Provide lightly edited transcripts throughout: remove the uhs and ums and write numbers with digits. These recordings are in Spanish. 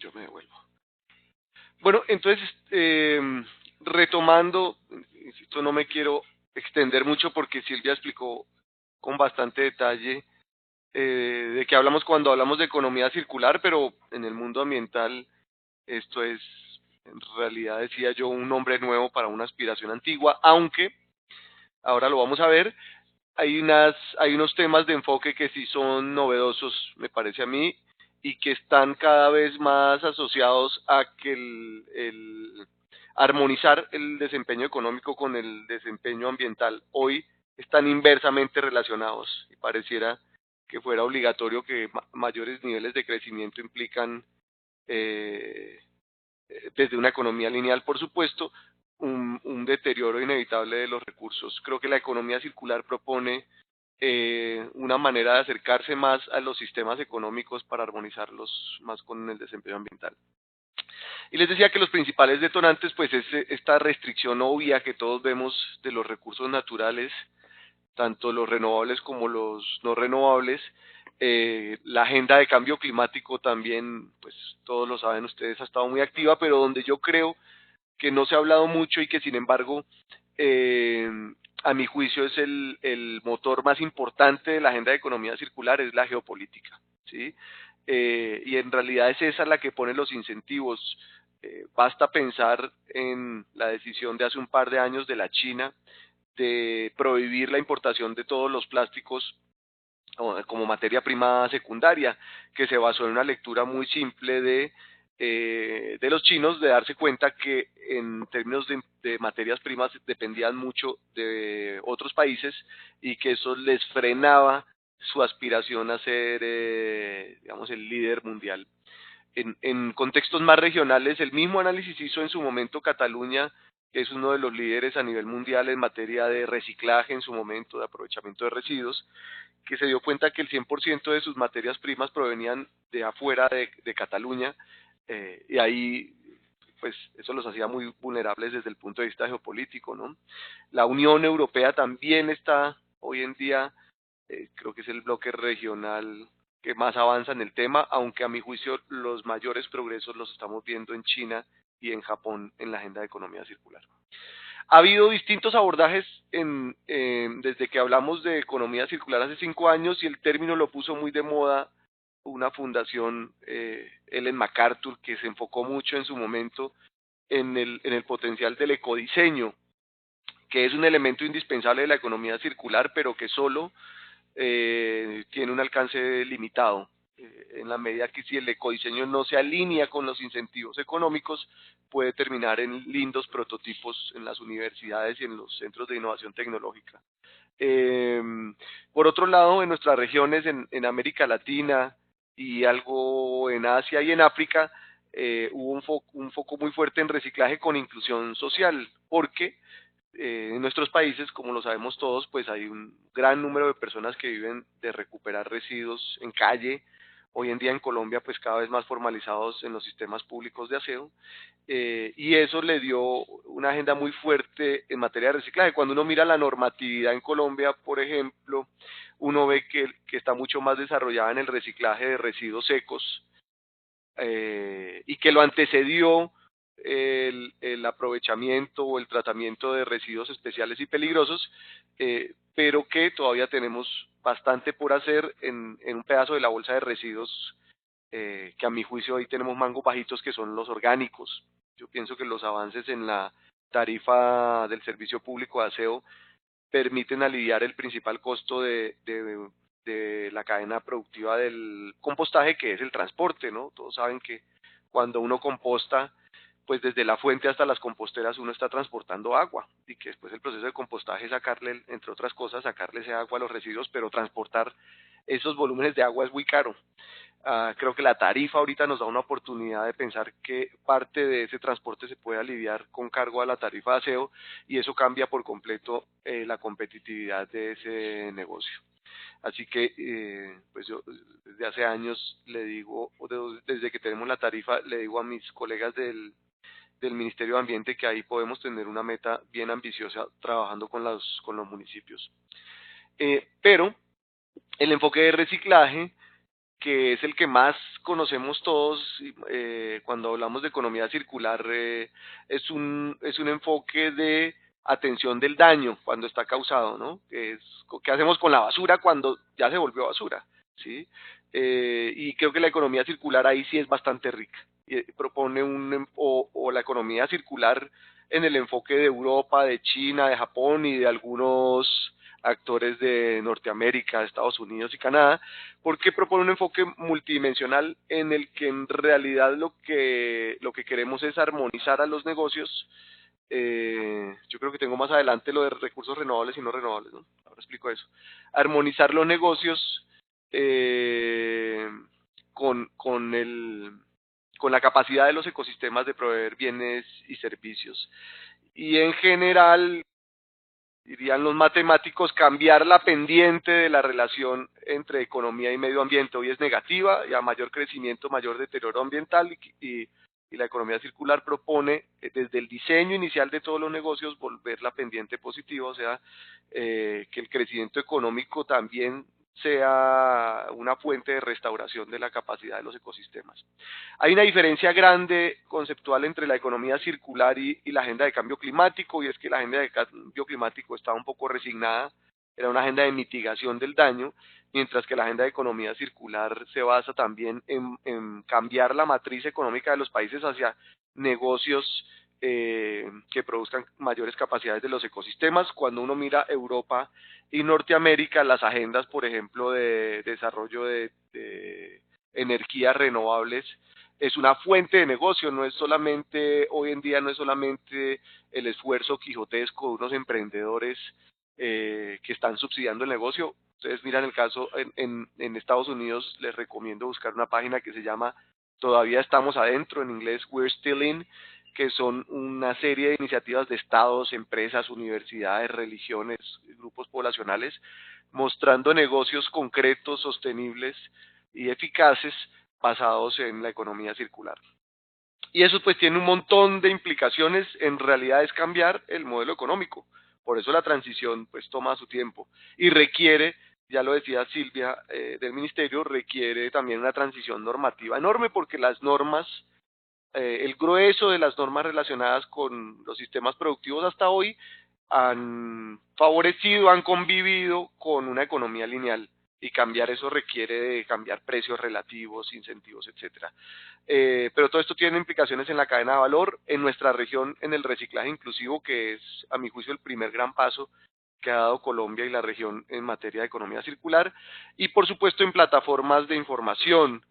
Yo me devuelvo. Bueno, entonces, retomando, insisto, no me quiero extender mucho porque Silvia explicó con bastante detalle de qué hablamos cuando hablamos de economía circular, pero en el mundo ambiental esto es, en realidad decía yo, un nombre nuevo para una aspiración antigua, aunque ahora lo vamos a ver. Hay unos temas de enfoque que sí son novedosos, me parece a mí, y que están cada vez más asociados a que el armonizar el desempeño económico con el desempeño ambiental. Hoy están inversamente relacionados y pareciera que fuera obligatorio que mayores niveles de crecimiento implican eh, desde una economía lineal, por supuesto, un deterioro inevitable de los recursos. Creo que la economía circular propone una manera de acercarse más a los sistemas económicos para armonizarlos más con el desempeño ambiental. Y les decía que los principales detonantes, pues es esta restricción obvia que todos vemos de los recursos naturales, tanto los renovables como los no renovables. La agenda de cambio climático también, pues todos lo saben ustedes, ha estado muy activa, pero donde yo creo que no se ha hablado mucho y que sin embargo, eh, a mi juicio es el motor más importante de la agenda de economía circular, es la geopolítica, ¿sí? Y en realidad es esa la que pone los incentivos. Basta pensar en la decisión de hace un par de años de la China de prohibir la importación de todos los plásticos como materia prima secundaria, que se basó en una lectura muy simple de los chinos, de darse cuenta que en términos de materias primas dependían mucho de otros países y que eso les frenaba su aspiración a ser, digamos, el líder mundial. En contextos más regionales, el mismo análisis hizo en su momento Cataluña, que es uno de los líderes a nivel mundial en materia de reciclaje en su momento, de aprovechamiento de residuos, que se dio cuenta que el 100% de sus materias primas provenían de afuera de Cataluña, y ahí pues eso los hacía muy vulnerables desde el punto de vista geopolítico, ¿no? La Unión Europea también está hoy en día, creo que es el bloque regional que más avanza en el tema, aunque a mi juicio los mayores progresos los estamos viendo en China y en Japón en la agenda de economía circular. Ha habido distintos abordajes desde que hablamos de economía circular hace 5 años y el término lo puso muy de moda una fundación, Ellen MacArthur, que se enfocó mucho en su momento en el potencial del ecodiseño, que es un elemento indispensable de la economía circular, pero que solo tiene un alcance limitado. En la medida que si el ecodiseño no se alinea con los incentivos económicos, puede terminar en lindos prototipos en las universidades y en los centros de innovación tecnológica. Eh, por otro lado, en nuestras regiones, en América Latina y algo en Asia y en África, hubo un foco muy fuerte en reciclaje con inclusión social, porque en nuestros países, como lo sabemos todos, pues hay un gran número de personas que viven de recuperar residuos en calle. Hoy en día en Colombia, pues cada vez más formalizados en los sistemas públicos de aseo, y eso le dio una agenda muy fuerte en materia de reciclaje. Cuando uno mira la normatividad en Colombia, por ejemplo, uno ve que está mucho más desarrollada en el reciclaje de residuos secos, y que lo antecedió el aprovechamiento o el tratamiento de residuos especiales y peligrosos, pero que todavía tenemos bastante por hacer en un pedazo de la bolsa de residuos, que a mi juicio hoy tenemos mangos bajitos, que son los orgánicos. Yo pienso que los avances en la tarifa del servicio público de aseo permiten aliviar el principal costo de la cadena productiva del compostaje, que es el transporte, ¿no? Todos saben que cuando uno composta, pues desde la fuente hasta las composteras uno está transportando agua, y que después el proceso de compostaje es sacarle, entre otras cosas, sacarle ese agua a los residuos, pero transportar esos volúmenes de agua es muy caro. Creo que la tarifa ahorita nos da una oportunidad de pensar que parte de ese transporte se puede aliviar con cargo a la tarifa de aseo, y eso cambia por completo la competitividad de ese negocio. Así que pues yo desde hace años le digo, desde que tenemos la tarifa, le digo a mis colegas del Ministerio de Ambiente que ahí podemos tener una meta bien ambiciosa trabajando con los municipios. Pero el enfoque de reciclaje, que es el que más conocemos todos cuando hablamos de economía circular, es un enfoque de atención del daño cuando está causado, ¿no? Que es, ¿qué hacemos con la basura cuando ya se volvió basura? ¿Sí? Y creo que la economía circular ahí sí es bastante rica. Y propone o la economía circular en el enfoque de Europa, de China, de Japón y de algunos actores de Norteamérica, Estados Unidos y Canadá, porque propone un enfoque multidimensional en el que en realidad lo que queremos es armonizar a los negocios. Yo creo que tengo más adelante lo de recursos renovables y no renovables, ¿no? Ahora explico eso. Armonizar los negocios eh, con con la capacidad de los ecosistemas de proveer bienes y servicios. Y en general, dirían los matemáticos, cambiar la pendiente de la relación entre economía y medio ambiente. Hoy es negativa y a mayor crecimiento, mayor deterioro ambiental y la economía circular propone desde el diseño inicial de todos los negocios volver la pendiente positiva, o sea, que el crecimiento económico también sea una fuente de restauración de la capacidad de los ecosistemas. Hay una diferencia grande conceptual entre la economía circular y la agenda de cambio climático, y es que la agenda de cambio climático estaba un poco resignada, era una agenda de mitigación del daño, mientras que la agenda de economía circular se basa también en cambiar la matriz económica de los países hacia negocios que produzcan mayores capacidades de los ecosistemas. Cuando uno mira Europa y Norteamérica, las agendas, por ejemplo, de desarrollo de energías renovables, es una fuente de negocio, no es solamente, hoy en día no es solamente el esfuerzo quijotesco de unos emprendedores que están subsidiando el negocio. Ustedes miran el caso en Estados Unidos, les recomiendo buscar una página que se llama Todavía estamos adentro, en inglés We're Still In, que son una serie de iniciativas de estados, empresas, universidades, religiones, grupos poblacionales, mostrando negocios concretos, sostenibles y eficaces basados en la economía circular. Y eso pues tiene un montón de implicaciones, en realidad es cambiar el modelo económico. Por eso la transición pues toma su tiempo y requiere, ya lo decía Silvia del ministerio, requiere también una transición normativa enorme porque las normas, el grueso de las normas relacionadas con los sistemas productivos hasta hoy han favorecido, han convivido con una economía lineal y cambiar eso requiere de cambiar precios relativos, incentivos, etcétera. Pero todo esto tiene implicaciones en la cadena de valor, en nuestra región, en el reciclaje inclusivo, que es, a mi juicio, el primer gran paso que ha dado Colombia y la región en materia de economía circular, y por supuesto en plataformas de información,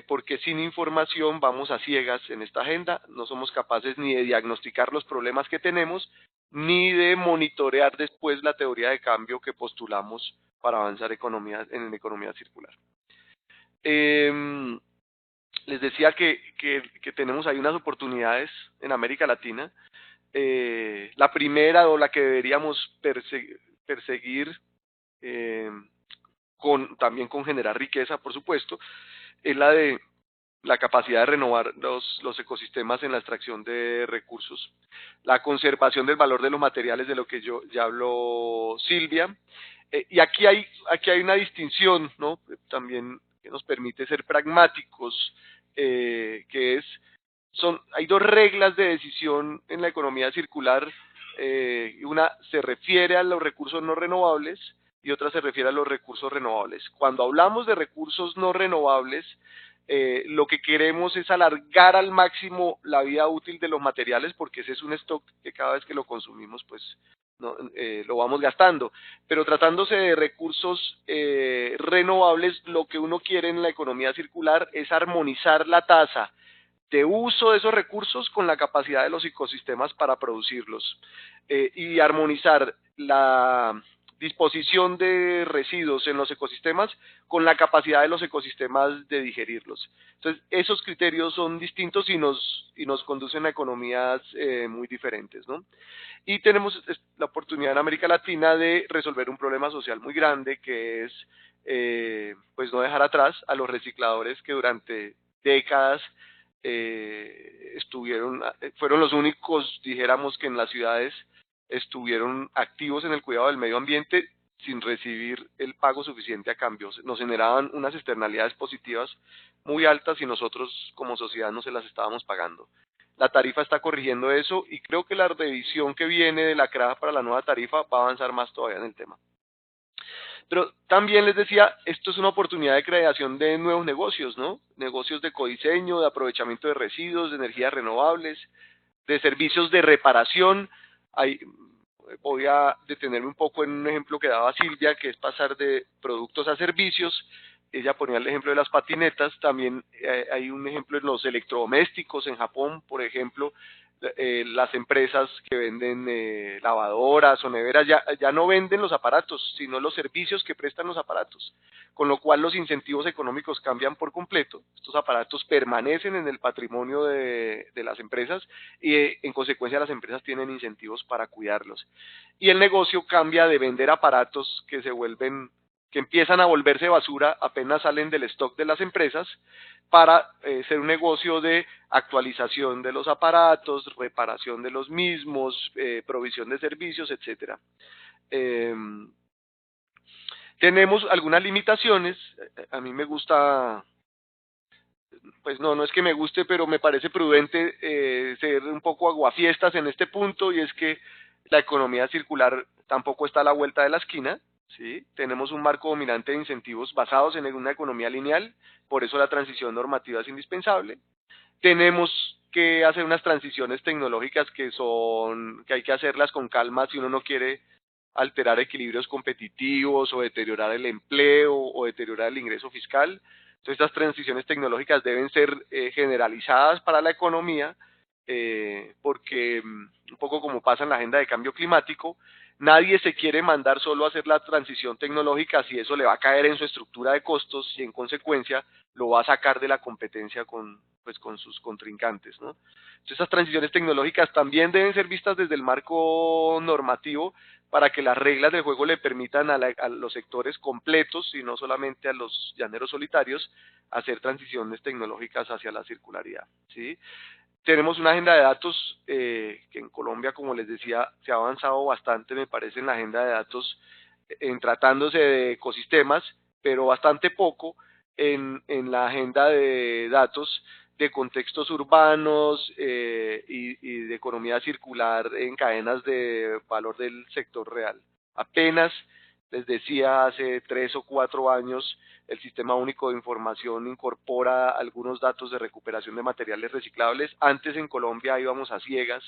porque sin información vamos a ciegas en esta agenda, no somos capaces ni de diagnosticar los problemas que tenemos, ni de monitorear después la teoría de cambio que postulamos para avanzar en economía circular. Les decía que tenemos ahí unas oportunidades en América Latina. La primera o la que deberíamos perseguir eh, también con generar riqueza, por supuesto, es la de la capacidad de renovar los ecosistemas en la extracción de recursos, la conservación del valor de los materiales, de lo que ya habló Silvia, y aquí hay una distinción, ¿no? También que nos permite ser pragmáticos, que es, hay dos reglas de decisión en la economía circular, una se refiere a los recursos no renovables y otra se refiere a los recursos renovables. Cuando hablamos de recursos no renovables, lo que queremos es alargar al máximo la vida útil de los materiales, porque ese es un stock que cada vez que lo consumimos, pues no, lo vamos gastando. Pero tratándose de recursos renovables, lo que uno quiere en la economía circular es armonizar la tasa de uso de esos recursos con la capacidad de los ecosistemas para producirlos, y armonizar la disposición de residuos en los ecosistemas con la capacidad de los ecosistemas de digerirlos. Entonces, esos criterios son distintos y nos conducen a economías muy diferentes, ¿no? Y tenemos la oportunidad en América Latina de resolver un problema social muy grande, que es pues no dejar atrás a los recicladores que durante décadas fueron los únicos, dijéramos, que en las ciudades estuvieron activos en el cuidado del medio ambiente, sin recibir el pago suficiente a cambio. Nos generaban unas externalidades positivas muy altas y nosotros como sociedad no se las estábamos pagando. La tarifa está corrigiendo eso y creo que la revisión que viene de la CRAA para la nueva tarifa va a avanzar más todavía en el tema. Pero también les decía, esto es una oportunidad de creación de nuevos negocios, ¿no? Negocios de codiseño, de aprovechamiento de residuos, de energías renovables, de servicios de reparación. Hay, voy a detenerme un poco en un ejemplo que daba Silvia, que es pasar de productos a servicios. Ella ponía el ejemplo de las patinetas, también hay un ejemplo en los electrodomésticos en Japón, por ejemplo, las empresas que venden lavadoras o neveras ya no venden los aparatos, sino los servicios que prestan los aparatos, con lo cual los incentivos económicos cambian por completo. Estos aparatos permanecen en el patrimonio de las empresas y en consecuencia las empresas tienen incentivos para cuidarlos. Y el negocio cambia de vender aparatos que empiezan a volverse basura apenas salen del stock de las empresas, para ser un negocio de actualización de los aparatos, reparación de los mismos, provisión de servicios, etcétera. Tenemos algunas limitaciones. A mí me gusta, pues no es que me guste, pero me parece prudente ser un poco aguafiestas en este punto, y es que la economía circular tampoco está a la vuelta de la esquina. ¿Sí? Tenemos un marco dominante de incentivos basados en una economía lineal, por eso la transición normativa es indispensable. Tenemos que hacer unas transiciones tecnológicas que hay que hacerlas con calma si uno no quiere alterar equilibrios competitivos o deteriorar el empleo o deteriorar el ingreso fiscal. Entonces estas transiciones tecnológicas deben ser generalizadas para la economía, porque un poco como pasa en la agenda de cambio climático, nadie se quiere mandar solo a hacer la transición tecnológica si eso le va a caer en su estructura de costos y en consecuencia lo va a sacar de la competencia con sus contrincantes, ¿no? Entonces, estas transiciones tecnológicas también deben ser vistas desde el marco normativo para que las reglas del juego le permitan a los sectores completos y no solamente a los llaneros solitarios hacer transiciones tecnológicas hacia la circularidad, ¿sí? Tenemos una agenda de datos que en Colombia, como les decía, se ha avanzado bastante, me parece, en la agenda de datos, en tratándose de ecosistemas, pero bastante poco en la agenda de datos de contextos urbanos y de economía circular en cadenas de valor del sector real. Apenas, les decía, hace 3 o 4 años, el Sistema Único de Información incorpora algunos datos de recuperación de materiales reciclables. Antes en Colombia íbamos a ciegas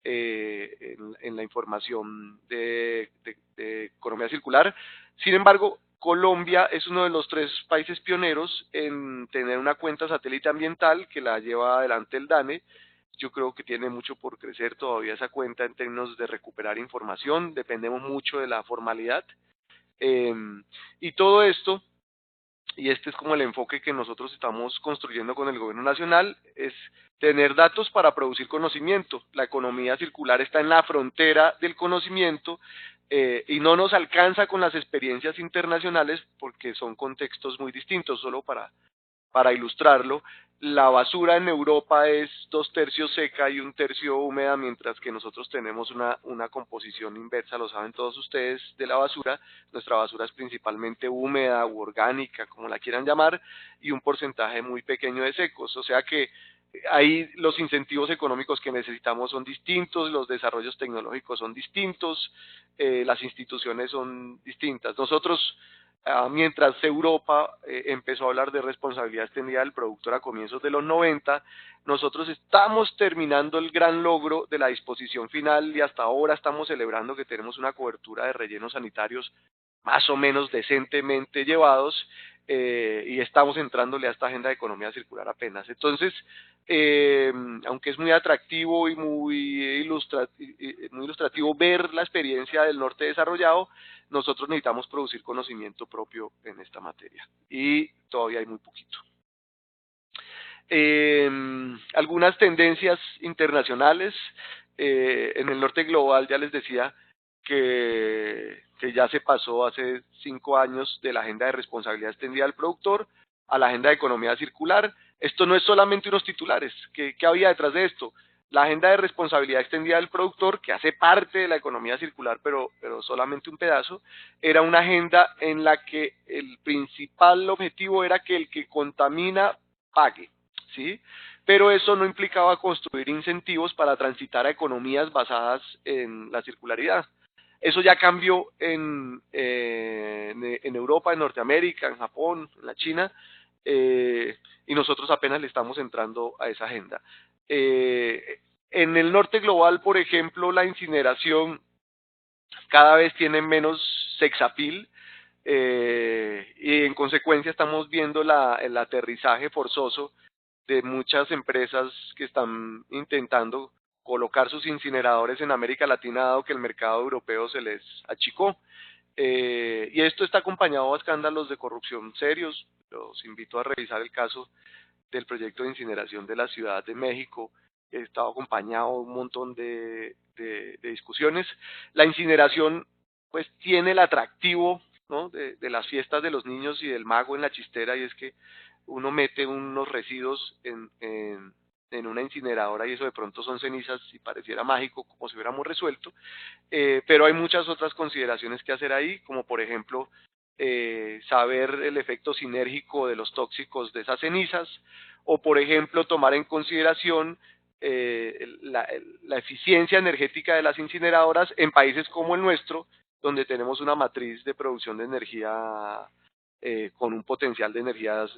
en la información de economía circular. Sin embargo, Colombia es uno de los 3 países pioneros en tener una cuenta satélite ambiental que la lleva adelante el DANE. Yo creo que tiene mucho por crecer todavía esa cuenta en términos de recuperar información, dependemos mucho de la formalidad. Y todo esto, y este es como el enfoque que nosotros estamos construyendo con el gobierno nacional, es tener datos para producir conocimiento. La economía circular está en la frontera del conocimiento y no nos alcanza con las experiencias internacionales porque son contextos muy distintos. Solo para ilustrarlo, la basura en Europa es 2/3 seca y 1/3 húmeda, mientras que nosotros tenemos una composición inversa, lo saben todos ustedes, de la basura. Nuestra basura es principalmente húmeda u orgánica, como la quieran llamar, y un porcentaje muy pequeño de secos, o sea que ahí los incentivos económicos que necesitamos son distintos, los desarrollos tecnológicos son distintos, las instituciones son distintas. Nosotros, mientras Europa empezó a hablar de responsabilidad extendida del productor a comienzos de los 90, nosotros estamos terminando el gran logro de la disposición final y hasta ahora estamos celebrando que tenemos una cobertura de rellenos sanitarios más o menos decentemente llevados, y estamos entrándole a esta agenda de economía circular apenas. Entonces, aunque es muy atractivo y muy ilustrativo ver la experiencia del norte desarrollado, nosotros necesitamos producir conocimiento propio en esta materia y todavía hay muy poquito. Algunas tendencias internacionales en el norte global, ya les decía que ya se pasó hace 5 años de la agenda de responsabilidad extendida del productor a la agenda de economía circular. Esto no es solamente unos titulares. ¿Qué había detrás de esto? La agenda de responsabilidad extendida del productor, que hace parte de la economía circular, pero solamente un pedazo, era una agenda en la que el principal objetivo era que el que contamina pague, ¿sí? Pero eso no implicaba construir incentivos para transitar a economías basadas en la circularidad. Eso ya cambió en Europa, en Norteamérica, en Japón, en la China, y nosotros apenas le estamos entrando a esa agenda. En el norte global, por ejemplo, la incineración cada vez tiene menos sex appeal, y en consecuencia estamos viendo el aterrizaje forzoso de muchas empresas que están intentando colocar sus incineradores en América Latina, dado que el mercado europeo se les achicó. Y esto está acompañado de escándalos de corrupción serios. Los invito a revisar el caso del proyecto de incineración de la Ciudad de México. He estado acompañado de un montón de discusiones. La incineración pues tiene el atractivo, ¿no?, de las fiestas de los niños y del mago en la chistera, y es que uno mete unos residuos en una incineradora y eso de pronto son cenizas y pareciera mágico, como si hubiéramos resuelto. Pero hay muchas otras consideraciones que hacer ahí, como por ejemplo saber el efecto sinérgico de los tóxicos de esas cenizas, o por ejemplo tomar en consideración la eficiencia energética de las incineradoras en países como el nuestro, donde tenemos una matriz de producción de energía con un potencial de energías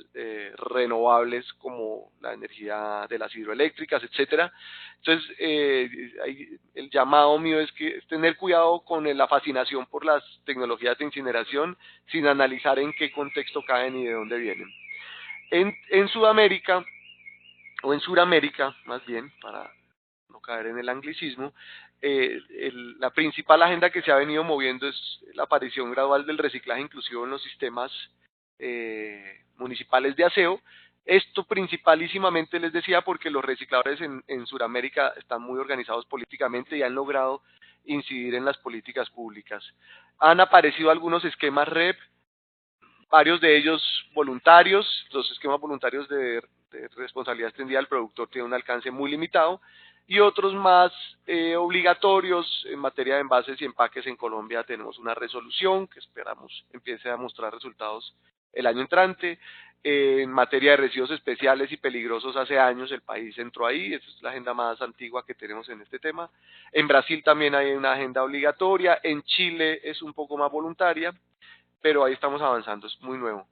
renovables como la energía de las hidroeléctricas, etcétera. Entonces, el llamado mío es tener cuidado con la fascinación por las tecnologías de incineración sin analizar en qué contexto caen y de dónde vienen. En Sudamérica, o en Suramérica, más bien, para no caer en el anglicismo, la principal agenda que se ha venido moviendo es la aparición gradual del reciclaje inclusivo en los sistemas municipales de aseo. Esto principalísimamente les decía porque los recicladores en Sudamérica están muy organizados políticamente y han logrado incidir en las políticas públicas. Han aparecido algunos esquemas REP, varios de ellos voluntarios. Los esquemas voluntarios de responsabilidad extendida del productor tienen un alcance muy limitado, y otros más obligatorios. En materia de envases y empaques en Colombia tenemos una resolución que esperamos empiece a mostrar resultados el año entrante. En materia de residuos especiales y peligrosos, hace años el país entró ahí, esa es la agenda más antigua que tenemos en este tema. En Brasil también hay una agenda obligatoria, en Chile es un poco más voluntaria, pero ahí estamos avanzando, es muy nuevo.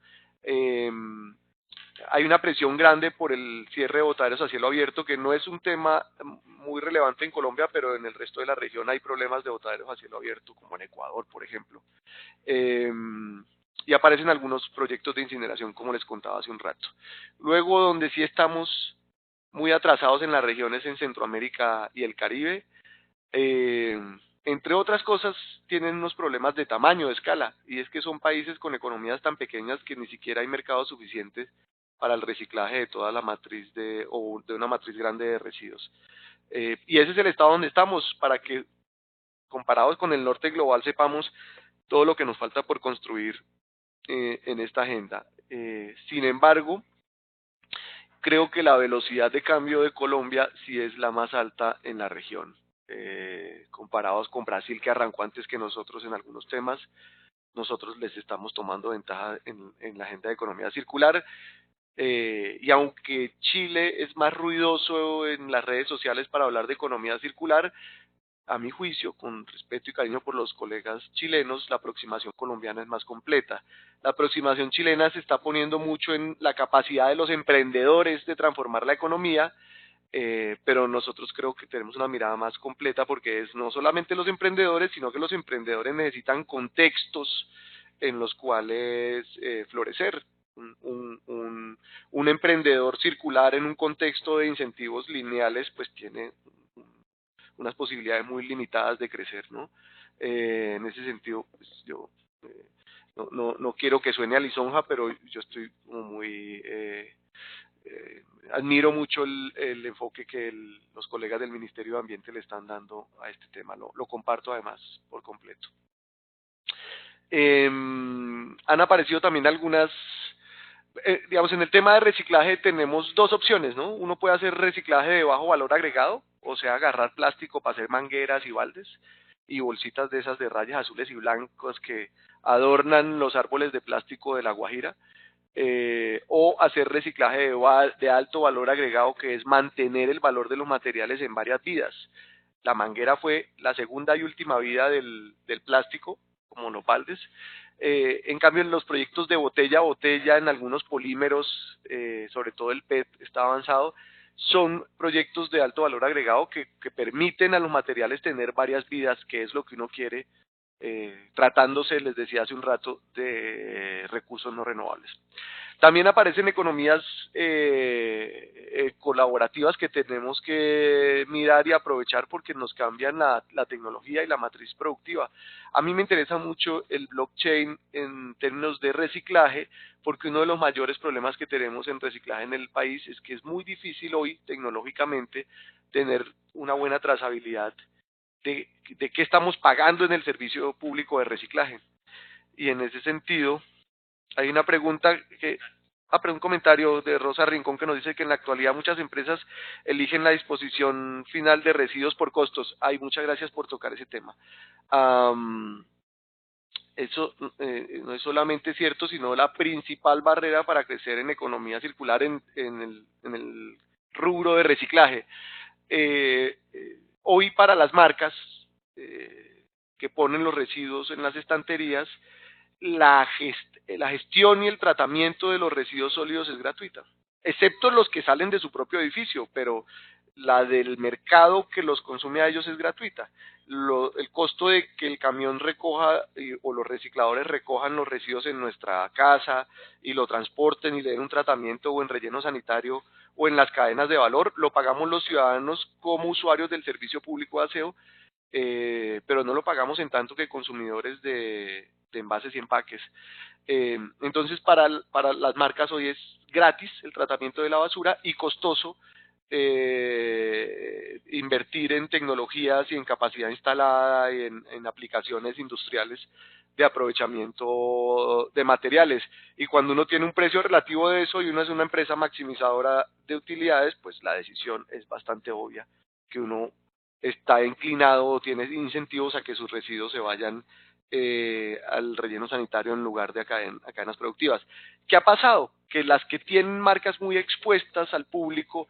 Hay una presión grande por el cierre de botaderos a cielo abierto, que no es un tema muy relevante en Colombia, pero en el resto de la región hay problemas de botaderos a cielo abierto, como en Ecuador, por ejemplo. Y aparecen algunos proyectos de incineración, como les contaba hace un rato. Luego, donde sí estamos muy atrasados en las regiones en Centroamérica y el Caribe, entre otras cosas, tienen unos problemas de tamaño, de escala, y es que son países con economías tan pequeñas que ni siquiera hay mercados suficientes para el reciclaje de toda la matriz o de una matriz grande de residuos. Y ese es el estado donde estamos, para que comparados con el norte global sepamos todo lo que nos falta por construir en esta agenda. Sin embargo, creo que la velocidad de cambio de Colombia sí es la más alta en la región. Comparados con Brasil, que arrancó antes que nosotros en algunos temas, nosotros les estamos tomando ventaja en la agenda de economía circular. Y aunque Chile es más ruidoso en las redes sociales para hablar de economía circular, a mi juicio, con respeto y cariño por los colegas chilenos, la aproximación colombiana es más completa. La aproximación chilena se está poniendo mucho en la capacidad de los emprendedores de transformar la economía, pero nosotros creo que tenemos una mirada más completa, porque es no solamente los emprendedores, sino que los emprendedores necesitan contextos en los cuales florecer. Un emprendedor circular en un contexto de incentivos lineales pues tiene unas posibilidades muy limitadas de crecer, ¿no? En ese sentido, pues yo no quiero que suene a lisonja, pero yo estoy como muy admiro mucho el enfoque que los colegas del Ministerio de Ambiente le están dando a este tema. Lo comparto además por completo. Han aparecido también algunas, digamos, en el tema de reciclaje tenemos dos opciones, ¿no? Uno puede hacer reciclaje de bajo valor agregado, o sea, agarrar plástico para hacer mangueras y baldes y bolsitas de esas de rayas azules y blancos que adornan los árboles de plástico de La Guajira, o hacer reciclaje de alto valor agregado, que es mantener el valor de los materiales en varias vidas. La manguera fue la segunda y última vida del plástico, como los baldes. En cambio, en los proyectos de botella a botella, en algunos polímeros, sobre todo el PET está avanzado, son proyectos de alto valor agregado que permiten a los materiales tener varias vidas, que es lo que uno quiere, tratándose, les decía hace un rato, de recursos no renovables. También aparecen economías colaborativas que tenemos que mirar y aprovechar porque nos cambian la tecnología y la matriz productiva. A mí me interesa mucho el blockchain en términos de reciclaje, porque uno de los mayores problemas que tenemos en reciclaje en el país es que es muy difícil hoy tecnológicamente tener una buena trazabilidad de qué estamos pagando en el servicio público de reciclaje. Y en ese sentido, hay una pregunta pero un comentario de Rosa Rincón que nos dice que en la actualidad muchas empresas eligen la disposición final de residuos por costos. Ay, muchas gracias por tocar ese tema. Eso no es solamente cierto, sino la principal barrera para crecer en economía circular en el rubro de reciclaje. Hoy para las marcas que ponen los residuos en las estanterías, la gestión y el tratamiento de los residuos sólidos es gratuita, excepto los que salen de su propio edificio, pero la del mercado que los consume a ellos es gratuita. El costo de que el camión recoja o los recicladores recojan los residuos en nuestra casa y lo transporten y le den un tratamiento o en relleno sanitario o en las cadenas de valor, lo pagamos los ciudadanos como usuarios del servicio público de aseo, pero no lo pagamos en tanto que consumidores de envases y empaques. Entonces, para las marcas hoy es gratis el tratamiento de la basura y costoso invertir en tecnologías y en capacidad instalada y en aplicaciones industriales de aprovechamiento de materiales. Y cuando uno tiene un precio relativo de eso y uno es una empresa maximizadora de utilidades, pues la decisión es bastante obvia, que uno está inclinado o tiene incentivos a que sus residuos se vayan al relleno sanitario en lugar de a cadenas productivas. ¿Qué ha pasado? Que las que tienen marcas muy expuestas al público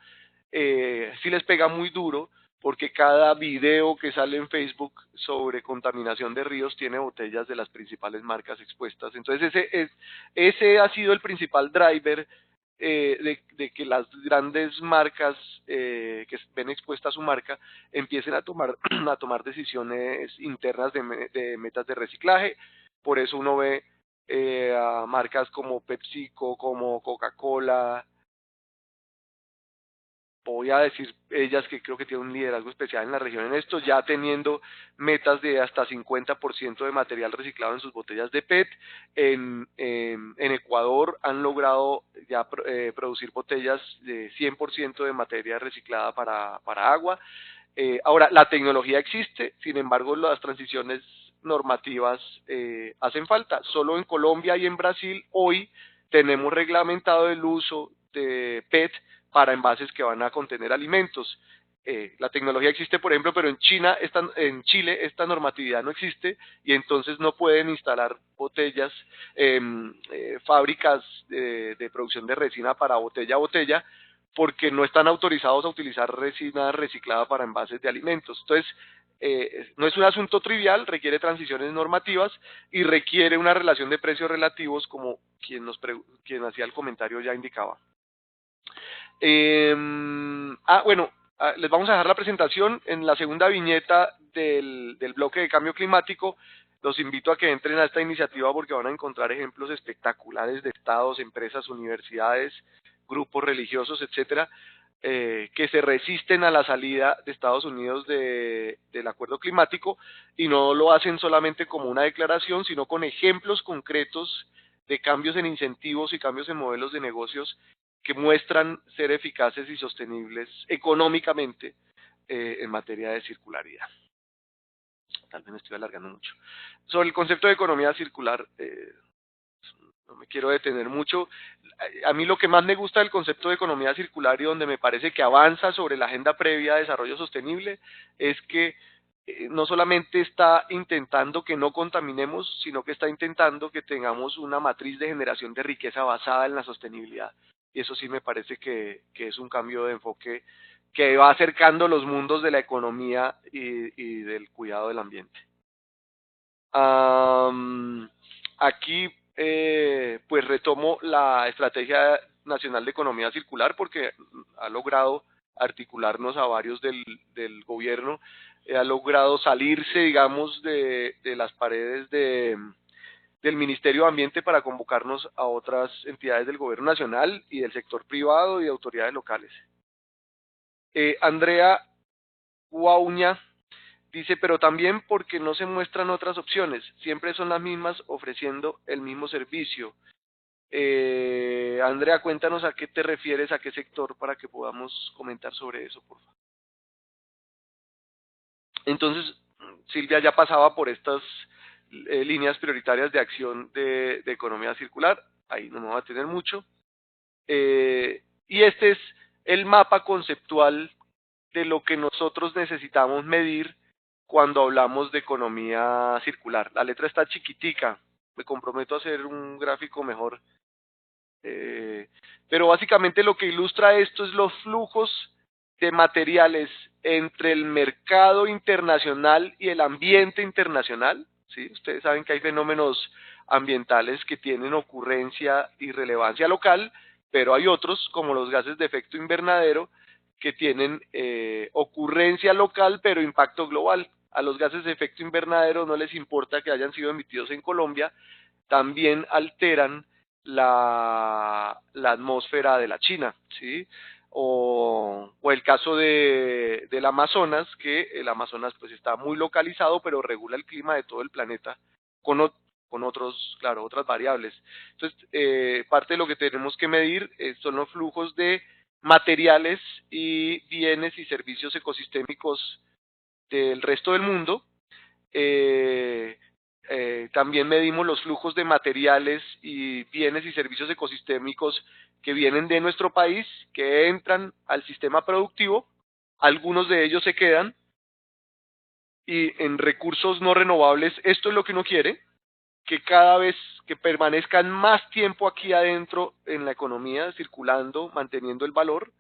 sí les pega muy duro, porque cada video que sale en Facebook sobre contaminación de ríos tiene botellas de las principales marcas expuestas. Entonces ese ha sido el principal driver de que las grandes marcas que ven expuesta su marca empiecen a tomar, a tomar decisiones internas de metas de reciclaje. Por eso uno ve a marcas como PepsiCo, como Coca-Cola, voy a decir ellas que creo que tienen un liderazgo especial en la región en esto, ya teniendo metas de hasta 50% de material reciclado en sus botellas de PET. En Ecuador han logrado ya producir botellas de 100% de materia reciclada para agua. Ahora, la tecnología existe, sin embargo, las transiciones normativas hacen falta. Solo en Colombia y en Brasil hoy tenemos reglamentado el uso de PET para envases que van a contener alimentos. La tecnología existe, por ejemplo, pero en Chile esta normatividad no existe y entonces no pueden instalar botellas, fábricas de producción de resina para botella a botella, porque no están autorizados a utilizar resina reciclada para envases de alimentos. Entonces, no es un asunto trivial, requiere transiciones normativas y requiere una relación de precios relativos, como quien hacía el comentario ya indicaba. Bueno, les vamos a dejar la presentación en la segunda viñeta del bloque de cambio climático. Los invito a que entren a esta iniciativa porque van a encontrar ejemplos espectaculares de estados, empresas, universidades, grupos religiosos, etcétera, que se resisten a la salida de Estados Unidos del acuerdo climático, y no lo hacen solamente como una declaración, sino con ejemplos concretos de cambios en incentivos y cambios en modelos de negocios que muestran ser eficaces y sostenibles económicamente en materia de circularidad. Tal vez me estoy alargando mucho. Sobre el concepto de economía circular, no me quiero detener mucho. A mí lo que más me gusta del concepto de economía circular y donde me parece que avanza sobre la agenda previa de desarrollo sostenible es que no solamente está intentando que no contaminemos, sino que está intentando que tengamos una matriz de generación de riqueza basada en la sostenibilidad. Y eso sí me parece que es un cambio de enfoque que va acercando los mundos de la economía y del cuidado del ambiente. Aquí pues retomo la Estrategia Nacional de Economía Circular porque ha logrado articularnos a varios del gobierno, ha logrado salirse, digamos, de las paredes del Ministerio de Ambiente para convocarnos a otras entidades del gobierno nacional y del sector privado y de autoridades locales. Andrea Guauña dice, pero también porque no se muestran otras opciones, siempre son las mismas ofreciendo el mismo servicio. Andrea, cuéntanos a qué te refieres, a qué sector, para que podamos comentar sobre eso, por favor. Entonces, Silvia ya pasaba por estas líneas prioritarias de acción de economía circular, ahí no me va a tener mucho. Y este es el mapa conceptual de lo que nosotros necesitamos medir cuando hablamos de economía circular. La letra está chiquitica, me comprometo a hacer un gráfico mejor. Pero básicamente lo que ilustra esto es los flujos de materiales entre el mercado internacional y el ambiente internacional. ¿Sí? Ustedes saben que hay fenómenos ambientales que tienen ocurrencia y relevancia local, pero hay otros, como los gases de efecto invernadero, que tienen ocurrencia local pero impacto global. A los gases de efecto invernadero no les importa que hayan sido emitidos en Colombia, también alteran la atmósfera de la China, ¿sí? O el caso del Amazonas, que el Amazonas pues está muy localizado, pero regula el clima de todo el planeta con, con otros, claro, otras variables. Entonces, parte de lo que tenemos que medir son los flujos de materiales y bienes y servicios ecosistémicos del resto del mundo. También medimos los flujos de materiales y bienes y servicios ecosistémicos que vienen de nuestro país, que entran al sistema productivo, algunos de ellos se quedan, y en recursos no renovables, esto es lo que uno quiere, que cada vez que permanezcan más tiempo aquí adentro en la economía, circulando, manteniendo el valor.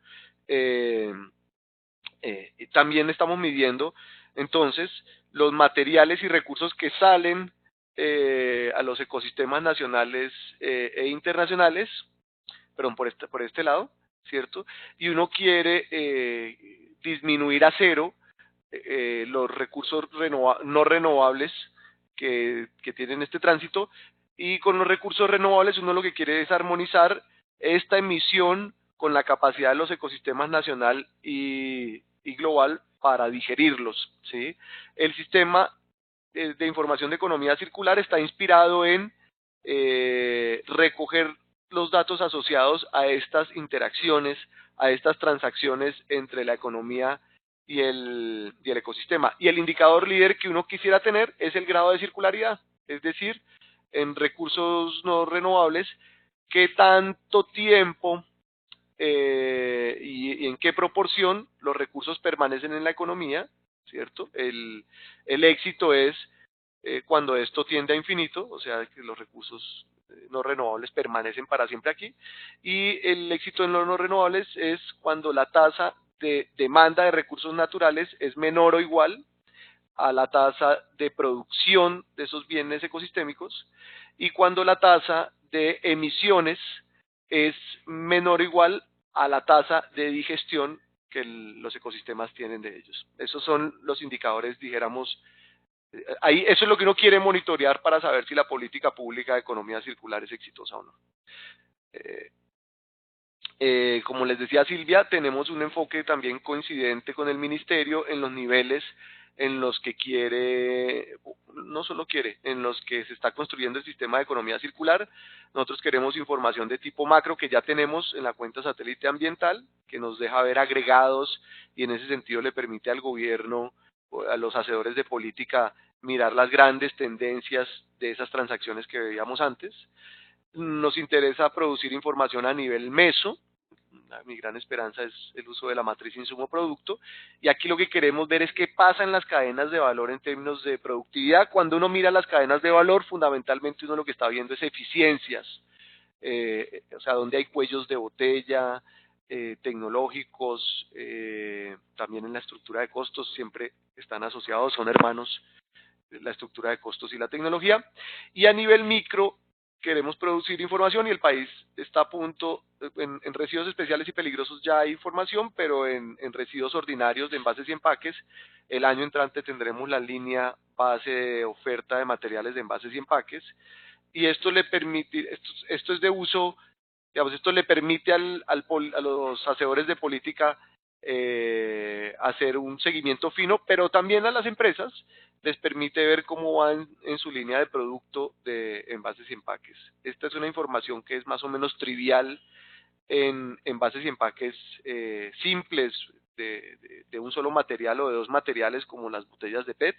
eh, También estamos midiendo entonces los materiales y recursos que salen a los ecosistemas nacionales e internacionales, perdón, por este lado, ¿cierto? Y uno quiere disminuir a cero los recursos no renovables que tienen este tránsito, y con los recursos renovables uno lo que quiere es armonizar esta emisión con la capacidad de los ecosistemas nacional y global para digerirlos, ¿sí? El sistema de información de economía circular está inspirado en recoger los datos asociados a estas interacciones, a estas transacciones entre la economía y el ecosistema. Y el indicador líder que uno quisiera tener es el grado de circularidad, es decir, en recursos no renovables, qué tanto tiempo y en qué proporción los recursos permanecen en la economía, ¿cierto? El éxito es cuando esto tiende a infinito, o sea, que los recursos no renovables permanecen para siempre aquí, y el éxito en los no renovables es cuando la tasa de demanda de recursos naturales es menor o igual a la tasa de producción de esos bienes ecosistémicos, y cuando la tasa de emisiones es menor o igual a la tasa de digestión que los ecosistemas tienen de ellos. Esos son los indicadores, dijéramos, ahí, eso es lo que uno quiere monitorear para saber si la política pública de economía circular es exitosa o no. Eh, como les decía Silvia, tenemos un enfoque también coincidente con el ministerio en los niveles en los que quiere, no solo quiere, en los que se está construyendo el sistema de economía circular. Nosotros queremos información de tipo macro que ya tenemos en la cuenta satélite ambiental, que nos deja ver agregados y en ese sentido le permite al gobierno, a los hacedores de política, mirar las grandes tendencias de esas transacciones que veíamos antes. Nos interesa producir información a nivel meso. Mi gran esperanza es el uso de la matriz insumo-producto. Y aquí lo que queremos ver es qué pasa en las cadenas de valor en términos de productividad. Cuando uno mira las cadenas de valor, fundamentalmente uno lo que está viendo es eficiencias. O sea, donde hay cuellos de botella, tecnológicos, también en la estructura de costos, siempre están asociados, son hermanos, la estructura de costos y la tecnología. Y a nivel micro, queremos producir información y el país está a punto, en residuos especiales y peligrosos ya hay información, pero en residuos ordinarios de envases y empaques, el año entrante tendremos la línea base de oferta de materiales de envases y empaques, y esto le permite, esto es de uso, digamos, esto le permite a los hacedores de política hacer un seguimiento fino, pero también a las empresas les permite ver cómo van en su línea de producto de envases y empaques. Esta es una información que es más o menos trivial en envases y empaques simples de un solo material o de dos materiales como las botellas de PET,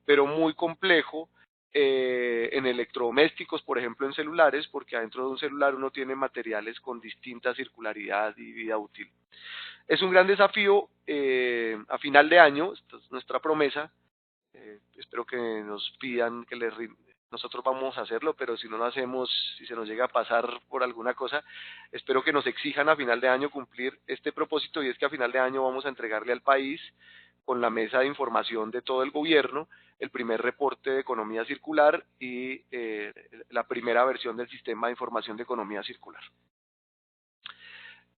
pero muy complejo en electrodomésticos, por ejemplo en celulares, porque adentro de un celular uno tiene materiales con distinta circularidad y vida útil. Es un gran desafío a final de año, esta es nuestra promesa, espero que nos pidan que nosotros vamos a hacerlo, pero si no lo hacemos, si se nos llega a pasar por alguna cosa, espero que nos exijan a final de año cumplir este propósito, y es que a final de año vamos a entregarle al país, con la mesa de información de todo el gobierno, el primer reporte de economía circular y la primera versión del sistema de información de economía circular.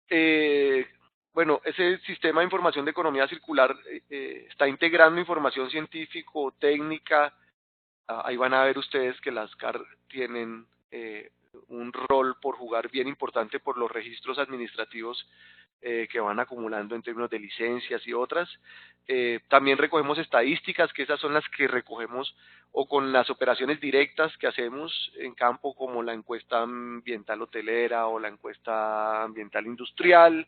Eh, bueno, ese sistema de información de economía circular está integrando información científico, técnica. Ahí van a ver ustedes que las CAR tienen un rol por jugar bien importante por los registros administrativos que van acumulando en términos de licencias y otras. También recogemos estadísticas, que esas son las que recogemos o con las operaciones directas que hacemos en campo, como la encuesta ambiental hotelera o la encuesta ambiental industrial,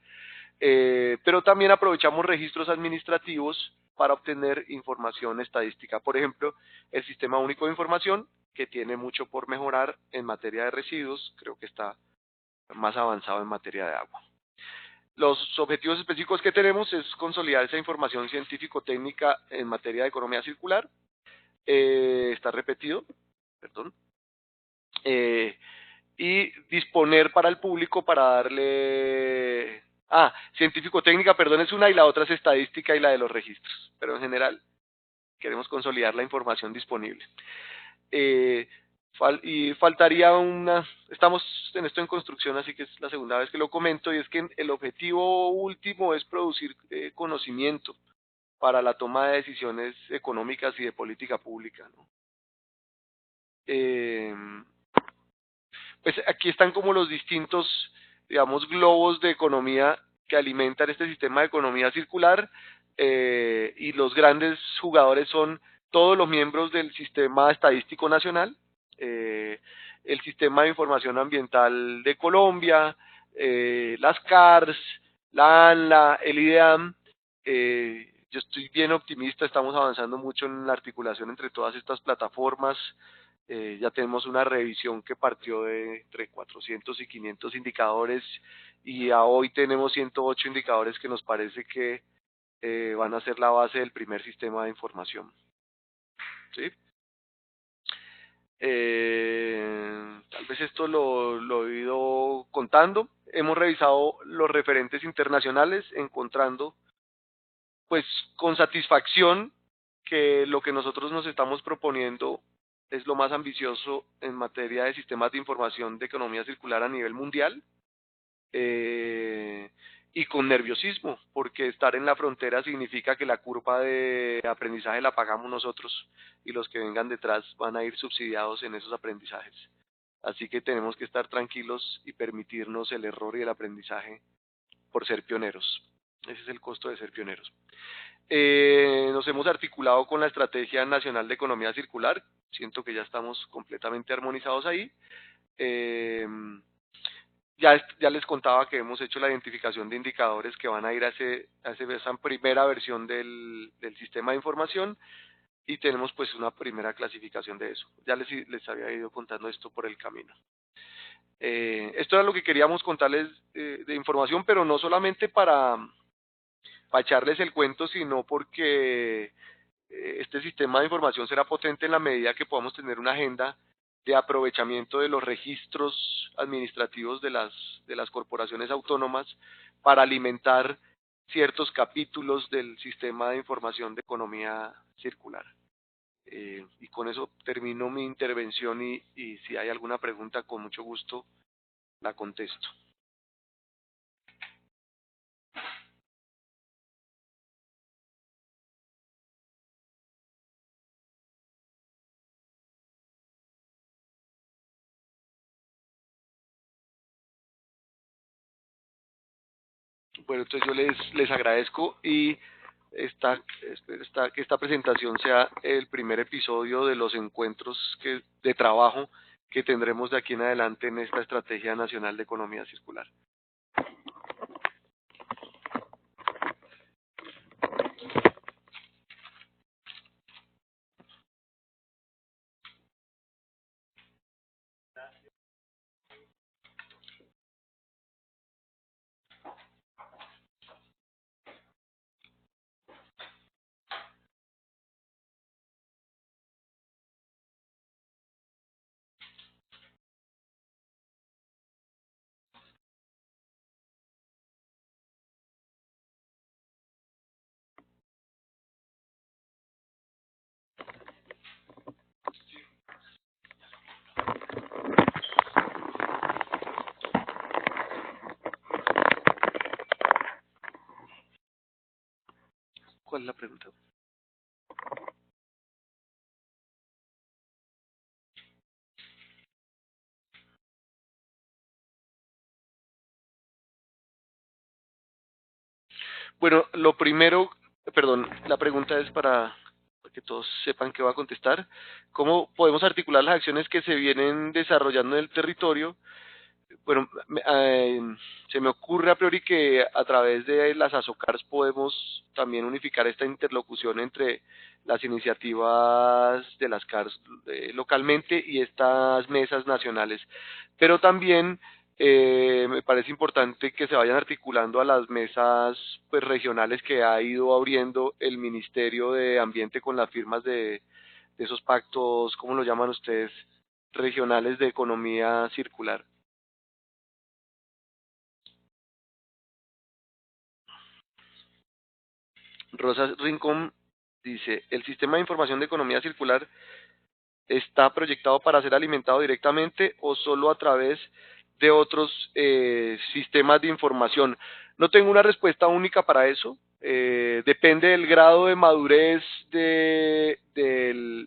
pero también aprovechamos registros administrativos para obtener información estadística. Por ejemplo, el Sistema Único de Información, que tiene mucho por mejorar en materia de residuos, creo que está más avanzado en materia de agua. Los objetivos específicos que tenemos es consolidar esa información científico-técnica en materia de economía circular. Está repetido, perdón. Y disponer para el público para darle... científico-técnica, perdón, es una, y la otra es estadística y la de los registros. Pero en general queremos consolidar la información disponible. Y faltaría estamos en esto en construcción, así que es la segunda vez que lo comento, y es que el objetivo último es producir conocimiento para la toma de decisiones económicas y de política pública, ¿no? Pues aquí están como los distintos, digamos, globos de economía que alimentan este sistema de economía circular, y los grandes jugadores son todos los miembros del Sistema Estadístico Nacional, el Sistema de Información Ambiental de Colombia, las CARS, la ANLA, el IDEAM. Yo estoy bien optimista, estamos avanzando mucho en la articulación entre todas estas plataformas. Ya tenemos una revisión que partió de entre 400 y 500 indicadores, y a hoy tenemos 108 indicadores que nos parece que van a ser la base del primer sistema de información. ¿Sí? Tal vez esto lo he ido contando. Hemos revisado los referentes internacionales, encontrando pues con satisfacción que lo que nosotros nos estamos proponiendo es lo más ambicioso en materia de sistemas de información de economía circular a nivel mundial, y con nerviosismo, porque estar en la frontera significa que la curva de aprendizaje la pagamos nosotros y los que vengan detrás van a ir subsidiados en esos aprendizajes. Así que tenemos que estar tranquilos y permitirnos el error y el aprendizaje por ser pioneros. Ese es el costo de ser pioneros. Nos hemos articulado con la Estrategia Nacional de Economía Circular. Siento que ya estamos completamente armonizados ahí. Ya les contaba que hemos hecho la identificación de indicadores que van a ir a esa primera versión del sistema de información, y tenemos pues una primera clasificación de eso. Ya les había ido contando esto por el camino. Esto era lo que queríamos contarles de información, pero no solamente para echarles el cuento, sino porque este sistema de información será potente en la medida que podamos tener una agenda de aprovechamiento de los registros administrativos de las corporaciones autónomas para alimentar ciertos capítulos del sistema de información de economía circular. Y con eso termino mi intervención y si hay alguna pregunta, con mucho gusto la contesto. Bueno, entonces yo les agradezco y espero que esta presentación sea el primer episodio de los encuentros de trabajo que tendremos de aquí en adelante en esta Estrategia Nacional de Economía Circular. ¿Cuál es la pregunta? Bueno, lo primero, perdón, la pregunta es para que todos sepan que va a contestar. ¿Cómo podemos articular las acciones que se vienen desarrollando en el territorio? Bueno, se me ocurre a priori que a través de las ASOCARs podemos también unificar esta interlocución entre las iniciativas de las CARs localmente y estas mesas nacionales. Pero también me parece importante que se vayan articulando a las mesas pues, regionales que ha ido abriendo el Ministerio de Ambiente con las firmas de esos pactos, ¿cómo lo llaman ustedes? Regionales de economía circular. Rosa Rincón dice, el sistema de información de economía circular está proyectado para ser alimentado directamente o solo a través de otros sistemas de información. No tengo una respuesta única para eso. Depende del grado de madurez de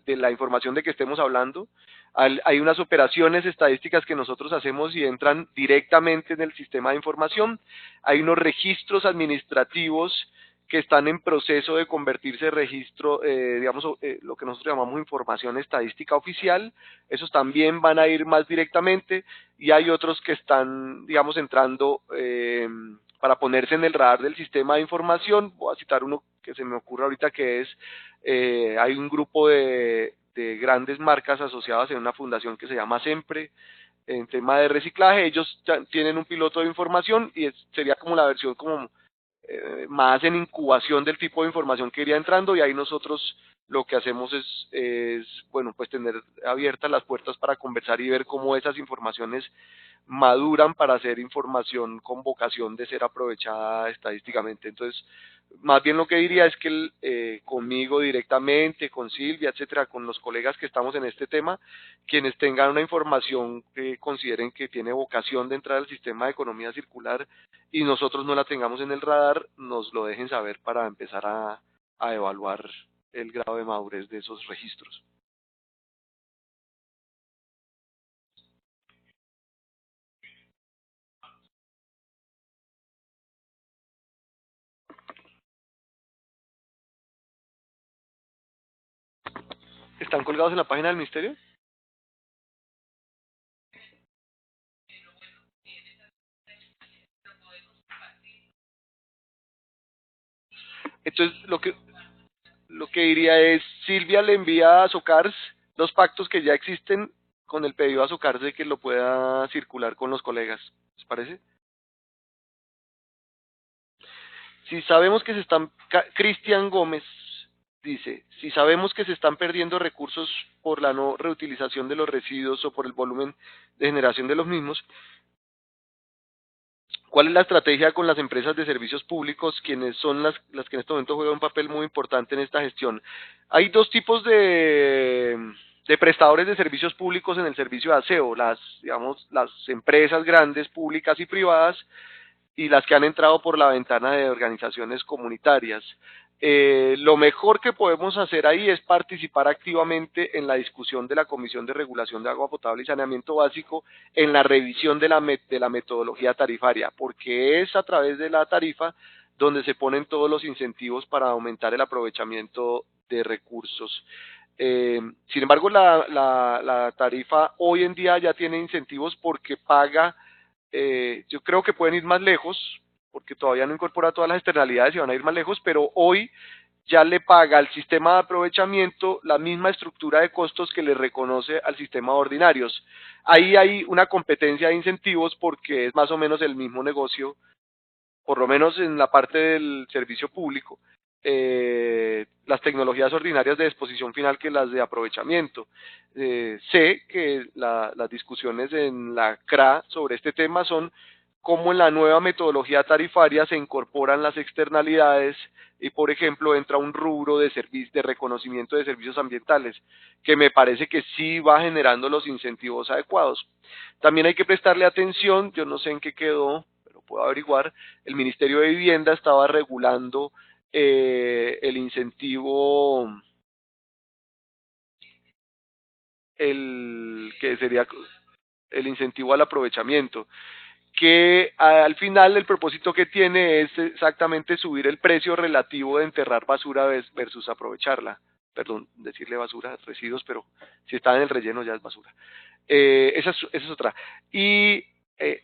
la información de que estemos hablando. Hay unas operaciones estadísticas que nosotros hacemos y entran directamente en el sistema de información. Hay unos registros administrativos que están en proceso de convertirse en registro, digamos, lo que nosotros llamamos información estadística oficial. Esos también van a ir más directamente y hay otros que están, digamos, entrando para ponerse en el radar del sistema de información. Voy a citar uno que se me ocurre ahorita que es, hay un grupo de grandes marcas asociadas en una fundación que se llama Sempre, en tema de reciclaje. Ellos tienen un piloto de información y sería como la versión como más en incubación del tipo de información que iría entrando y ahí nosotros lo que hacemos es bueno, pues tener abiertas las puertas para conversar y ver cómo esas informaciones maduran para ser información con vocación de ser aprovechada estadísticamente. Entonces, más bien lo que diría es que conmigo directamente, con Silvia, etcétera, con los colegas que estamos en este tema, quienes tengan una información que consideren que tiene vocación de entrar al sistema de economía circular y nosotros no la tengamos en el radar, nos lo dejen saber para empezar a evaluar el grado de madurez de esos registros. ¿Están colgados en la página del ministerio? Entonces, lo que diría es, Silvia le envía a Socars los pactos que ya existen con el pedido a Socarse que lo pueda circular con los colegas. ¿Les parece? Si sabemos que se están, Cristian Gómez dice, si sabemos que se están perdiendo recursos por la no reutilización de los residuos o por el volumen de generación de los mismos, ¿cuál es la estrategia con las empresas de servicios públicos, quienes son las que en este momento juegan un papel muy importante en esta gestión? Hay dos tipos de prestadores de servicios públicos en el servicio de aseo, digamos, las empresas grandes, públicas y privadas, y las que han entrado por la ventana de organizaciones comunitarias. Lo mejor que podemos hacer ahí es participar activamente en la discusión de la Comisión de Regulación de Agua Potable y Saneamiento Básico en la revisión de la metodología tarifaria, porque es a través de la tarifa donde se ponen todos los incentivos para aumentar el aprovechamiento de recursos. Sin embargo, la tarifa hoy en día ya tiene incentivos porque paga, yo creo que pueden ir más lejos, porque todavía no incorpora todas las externalidades y van a ir más lejos, pero hoy ya le paga al sistema de aprovechamiento la misma estructura de costos que le reconoce al sistema de ordinarios. Ahí hay una competencia de incentivos porque es más o menos el mismo negocio, por lo menos en la parte del servicio público, las tecnologías ordinarias de disposición final que las de aprovechamiento. Sé que las discusiones en la CRA sobre este tema son cómo en la nueva metodología tarifaria se incorporan las externalidades y, por ejemplo, entra un rubro de reconocimiento de servicios ambientales, que me parece que sí va generando los incentivos adecuados. También hay que prestarle atención, yo no sé en qué quedó, pero puedo averiguar, el Ministerio de Vivienda estaba regulando el incentivo, que sería el incentivo al aprovechamiento, que al final el propósito que tiene es exactamente subir el precio relativo de enterrar basura versus aprovecharla. Perdón, decirle basura, residuos, pero si está en el relleno ya es basura. Esa es otra. Y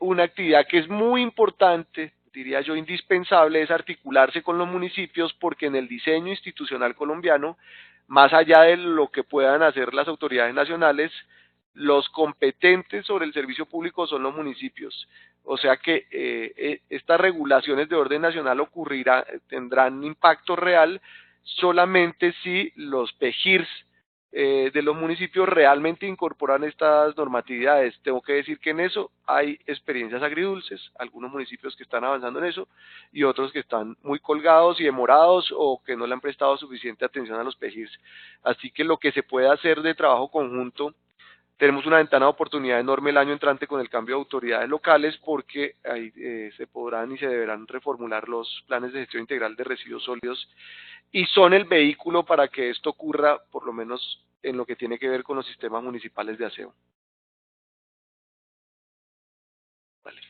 una actividad que es muy importante, diría yo indispensable, es articularse con los municipios, porque en el diseño institucional colombiano, más allá de lo que puedan hacer las autoridades nacionales, los competentes sobre el servicio público son los municipios. O sea que estas regulaciones de orden nacional tendrán impacto real solamente si los PEGIRS de los municipios realmente incorporan estas normatividades. Tengo que decir que en eso hay experiencias agridulces, algunos municipios que están avanzando en eso y otros que están muy colgados y demorados o que no le han prestado suficiente atención a los PEGIRS. Así que lo que se puede hacer de trabajo conjunto, tenemos una ventana de oportunidad enorme el año entrante con el cambio de autoridades locales, porque ahí se podrán y se deberán reformular los planes de gestión integral de residuos sólidos y son el vehículo para que esto ocurra, por lo menos en lo que tiene que ver con los sistemas municipales de aseo. Vale,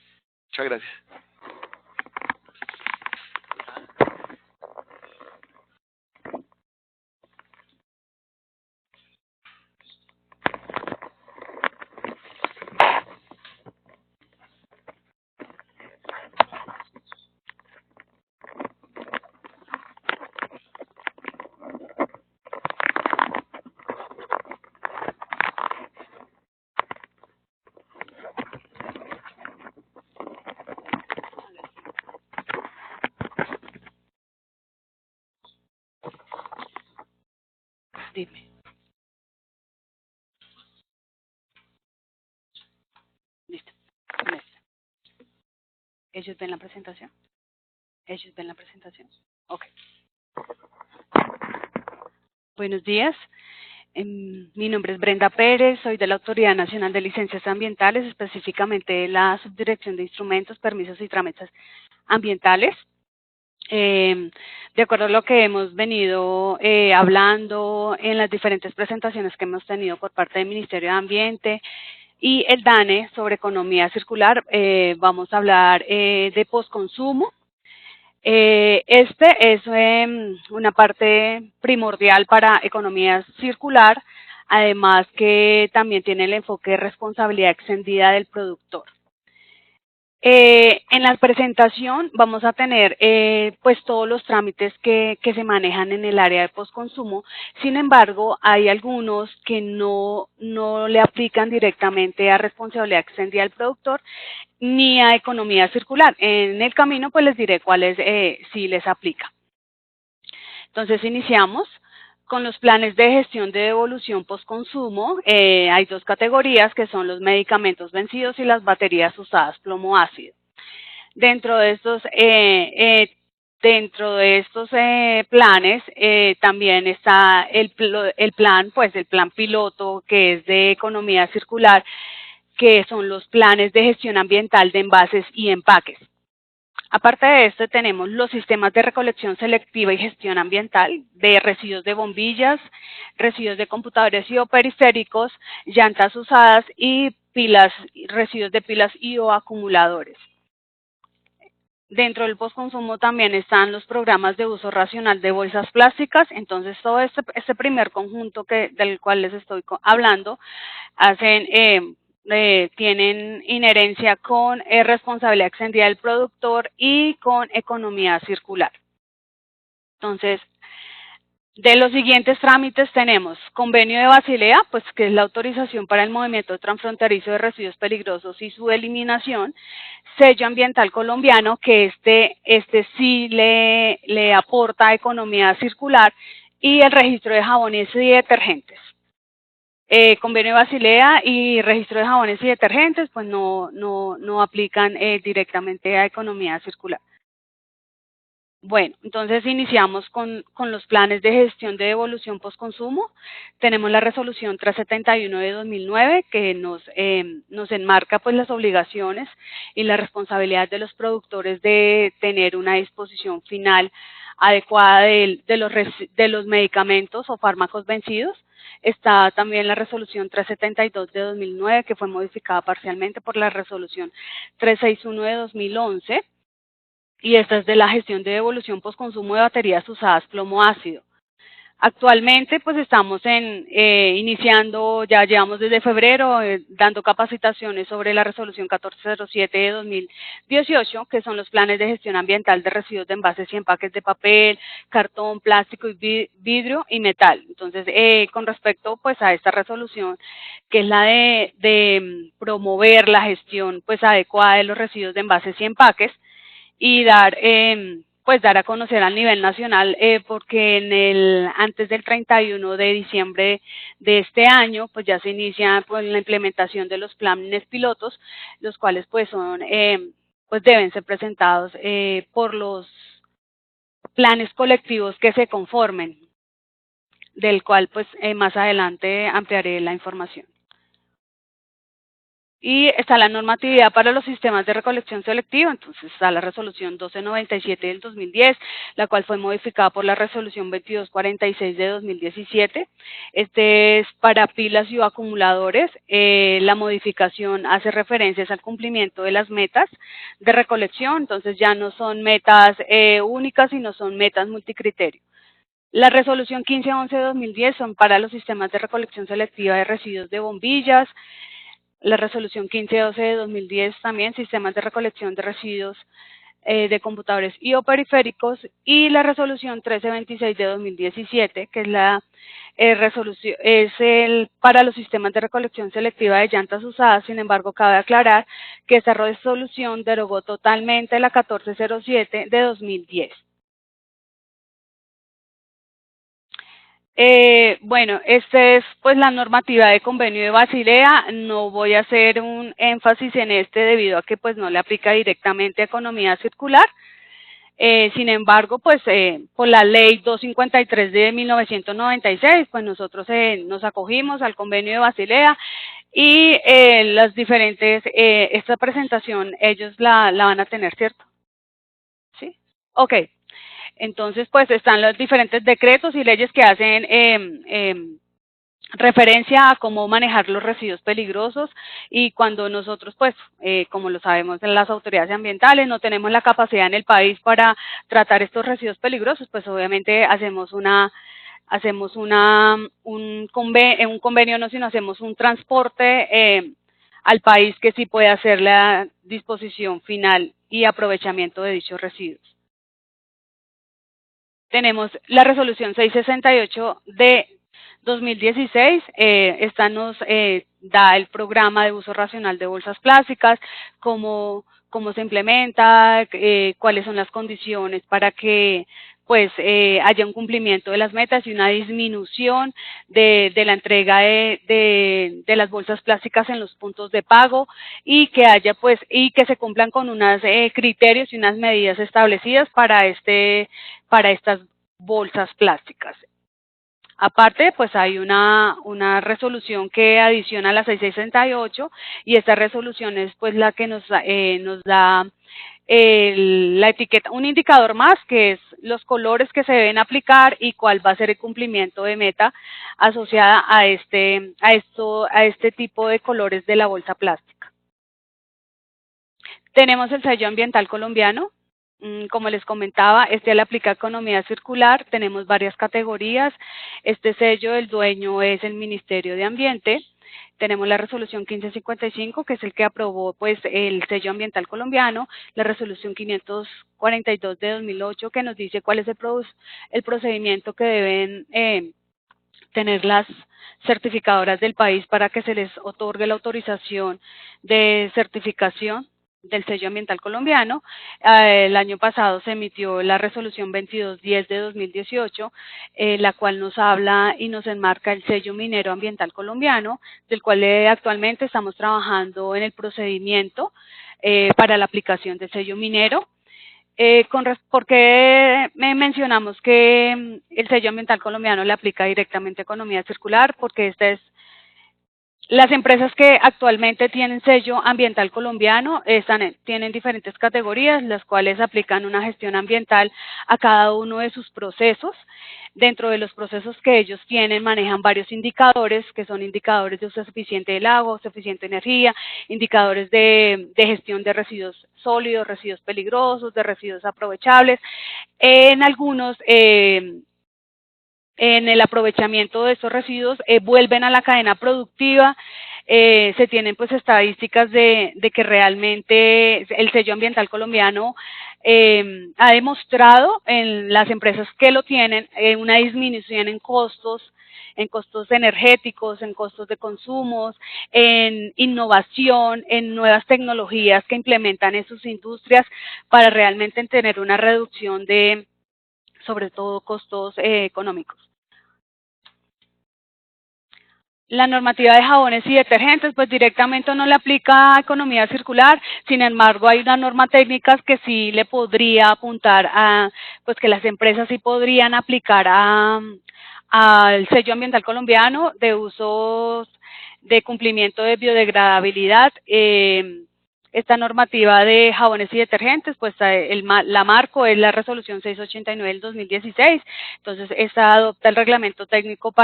muchas gracias. Dime. Listo. Listo. ¿Ellos ven la presentación? ¿Ellos ven la presentación? Ok. Buenos días. Mi nombre es Brenda Pérez, soy de la Autoridad Nacional de Licencias Ambientales, específicamente de la Subdirección de Instrumentos, Permisos y Trámites Ambientales. De acuerdo a lo que hemos venido hablando en las diferentes presentaciones que hemos tenido por parte del Ministerio de Ambiente y el DANE sobre economía circular, vamos a hablar de postconsumo. Este es una parte primordial para economía circular, además que también tiene el enfoque de responsabilidad extendida del productor. En la presentación vamos a tener pues todos los trámites que se manejan en el área de postconsumo. Sin embargo, hay algunos que no le aplican directamente a responsabilidad extendida del productor ni a economía circular. En el camino pues les diré cuáles sí les aplica. Entonces iniciamos con los planes de gestión de devolución postconsumo. Hay dos categorías que son los medicamentos vencidos y las baterías usadas plomo ácido. Dentro de estos planes también está el plan piloto que es de economía circular, que son los planes de gestión ambiental de envases y empaques. Aparte de esto, tenemos los sistemas de recolección selectiva y gestión ambiental de residuos de bombillas, residuos de computadores y o periféricos, llantas usadas y residuos de pilas y o acumuladores. Dentro del postconsumo también están los programas de uso racional de bolsas plásticas. Entonces, todo este primer conjunto del cual les estoy hablando tienen inherencia con responsabilidad extendida del productor y con economía circular. Entonces, de los siguientes trámites tenemos convenio de Basilea, pues que es la autorización para el movimiento transfronterizo de residuos peligrosos y su eliminación, sello ambiental colombiano, que este sí le aporta economía circular, y el registro de jabones y detergentes. Convenio de Basilea y registro de jabones y detergentes pues no aplican directamente a economía circular. Bueno, entonces iniciamos con los planes de gestión de devolución postconsumo. Tenemos la resolución 371 de 2009 que nos enmarca pues las obligaciones y la responsabilidad de los productores de tener una disposición final adecuada de los medicamentos o fármacos vencidos. Está también la resolución 372 de 2009 que fue modificada parcialmente por la resolución 361 de 2011. Y esta es de la gestión de devolución postconsumo de baterías usadas plomo ácido. Actualmente pues estamos iniciando, ya llevamos desde febrero dando capacitaciones sobre la resolución 1407 de 2018, que son los planes de gestión ambiental de residuos de envases y empaques de papel, cartón, plástico, y vidrio y metal. Entonces, con respecto pues a esta resolución, que es la de promover la gestión pues adecuada de los residuos de envases y empaques, y dar a conocer a nivel nacional, porque antes del 31 de diciembre de este año, pues ya se inicia pues la implementación de los planes pilotos, los cuales pues deben ser presentados por los planes colectivos que se conformen, del cual pues más adelante ampliaré la información. Y está la normatividad para los sistemas de recolección selectiva. Entonces está la resolución 1297 del 2010, la cual fue modificada por la resolución 2246 de 2017. Este es para pilas y acumuladores. La modificación hace referencias al cumplimiento de las metas de recolección. Entonces ya no son metas únicas, sino son metas multicriterio. La resolución 1511 de 2010 son para los sistemas de recolección selectiva de residuos de bombillas. La resolución 1512 de 2010 también, sistemas de recolección de residuos de computadores y o periféricos, y la resolución 1326 de 2017, que es la resolución, para los sistemas de recolección selectiva de llantas usadas. Sin embargo, cabe aclarar que esta resolución derogó totalmente la 1407 de 2010. Bueno, esta es pues la normativa de convenio de Basilea. No voy a hacer un énfasis en este debido a que pues no le aplica directamente a economía circular. Sin embargo, pues por la ley 253 de 1996, pues nosotros nos acogimos al convenio de Basilea y las diferentes, esta presentación ellos la van a tener, ¿cierto? ¿Sí? Ok. Entonces, pues están los diferentes decretos y leyes que hacen referencia a cómo manejar los residuos peligrosos, y cuando nosotros, pues, como lo sabemos en las autoridades ambientales, no tenemos la capacidad en el país para tratar estos residuos peligrosos, pues obviamente hacemos un convenio, no, sino hacemos un transporte al país que sí puede hacer la disposición final y aprovechamiento de dichos residuos. Tenemos la resolución 668 de 2016, esta nos da el programa de uso racional de bolsas plásticas, cómo se implementa, cuáles son las condiciones para que pues haya un cumplimiento de las metas y una disminución de la entrega de las bolsas plásticas en los puntos de pago, y que haya pues y que se cumplan con unos criterios y unas medidas establecidas para estas bolsas plásticas. Aparte, pues hay una resolución que adiciona a la 668, y esta resolución es pues la que nos da la etiqueta, un indicador más, que es los colores que se deben aplicar y cuál va a ser el cumplimiento de meta asociada a este tipo de colores de la bolsa plástica. Tenemos el sello ambiental colombiano. Como les comentaba, le aplica economía circular, tenemos varias categorías. Este sello, el dueño es el Ministerio de Ambiente. Tenemos la resolución 1555, que es el que aprobó pues el sello ambiental colombiano, la resolución 542 de 2008, que nos dice cuál es el procedimiento que deben tener las certificadoras del país para que se les otorgue la autorización de certificación del sello ambiental colombiano. El año pasado se emitió la resolución 2210 de 2018, la cual nos habla y nos enmarca el sello minero ambiental colombiano, del cual actualmente estamos trabajando en el procedimiento para la aplicación del sello minero. ¿Por qué mencionamos que el sello ambiental colombiano le aplica directamente a economía circular? Porque las empresas que actualmente tienen sello ambiental colombiano tienen diferentes categorías, las cuales aplican una gestión ambiental a cada uno de sus procesos. Dentro de los procesos que ellos tienen, manejan varios indicadores, que son indicadores de uso eficiente del agua, uso eficiente de energía, indicadores de gestión de residuos sólidos, residuos peligrosos, de residuos aprovechables. En algunos, en el aprovechamiento de estos residuos, vuelven a la cadena productiva. Se tienen pues estadísticas de que realmente el sello ambiental colombiano ha demostrado en las empresas que lo tienen una disminución en costos energéticos, en costos de consumos, en innovación, en nuevas tecnologías que implementan en sus industrias para realmente tener una reducción de, sobre todo, costos económicos. La normativa de jabones y detergentes, pues directamente no le aplica a economía circular. Sin embargo, hay unas normas técnicas que sí le podría apuntar a, pues que las empresas sí podrían aplicar al sello ambiental colombiano de usos de cumplimiento de biodegradabilidad. Esta normativa de jabones y detergentes, pues la marco es la resolución 689 del 2016. Entonces, esta adopta el reglamento técnico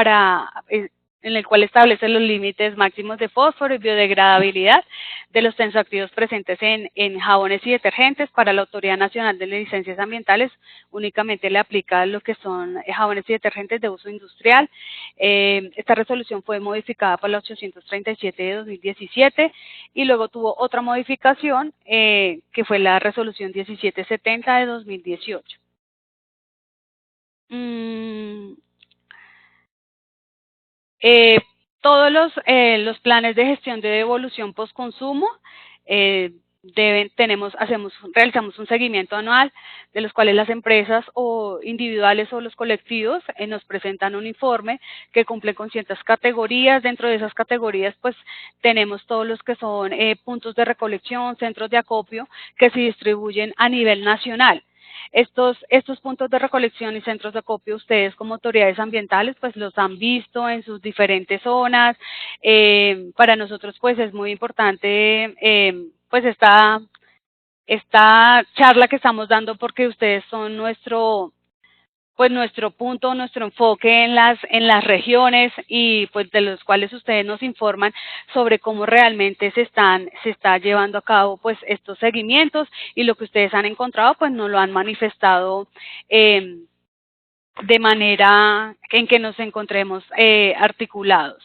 en el cual establece los límites máximos de fósforo y biodegradabilidad de los tensoactivos presentes en jabones y detergentes. Para la Autoridad Nacional de Licencias Ambientales únicamente le aplica lo que son jabones y detergentes de uso industrial. Esta resolución fue modificada por la 837 de 2017 y luego tuvo otra modificación que fue la resolución 1770 de 2018. Todos los planes de gestión de devolución postconsumo realizamos un seguimiento anual, de los cuales las empresas o individuales o los colectivos nos presentan un informe que cumple con ciertas categorías. Dentro de esas categorías, pues tenemos todos los que son puntos de recolección, centros de acopio, que se distribuyen a nivel nacional. Estos puntos de recolección y centros de acopio, ustedes como autoridades ambientales pues los han visto en sus diferentes zonas. Para nosotros pues es muy importante pues esta charla que estamos dando, porque ustedes son nuestro punto, nuestro enfoque en las regiones, y pues de los cuales ustedes nos informan sobre cómo realmente se está llevando a cabo pues estos seguimientos, y lo que ustedes han encontrado pues nos lo han manifestado de manera en que nos encontremos articulados.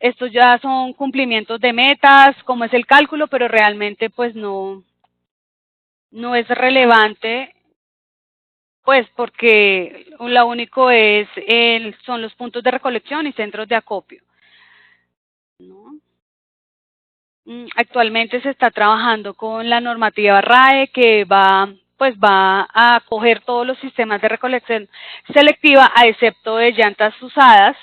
estos ya son cumplimientos de metas, como es el cálculo, pero realmente pues no es relevante, pues porque lo único son los puntos de recolección y centros de acopio, ¿no? Actualmente se está trabajando con la normativa RAE que va a coger todos los sistemas de recolección selectiva a excepto de llantas usadas.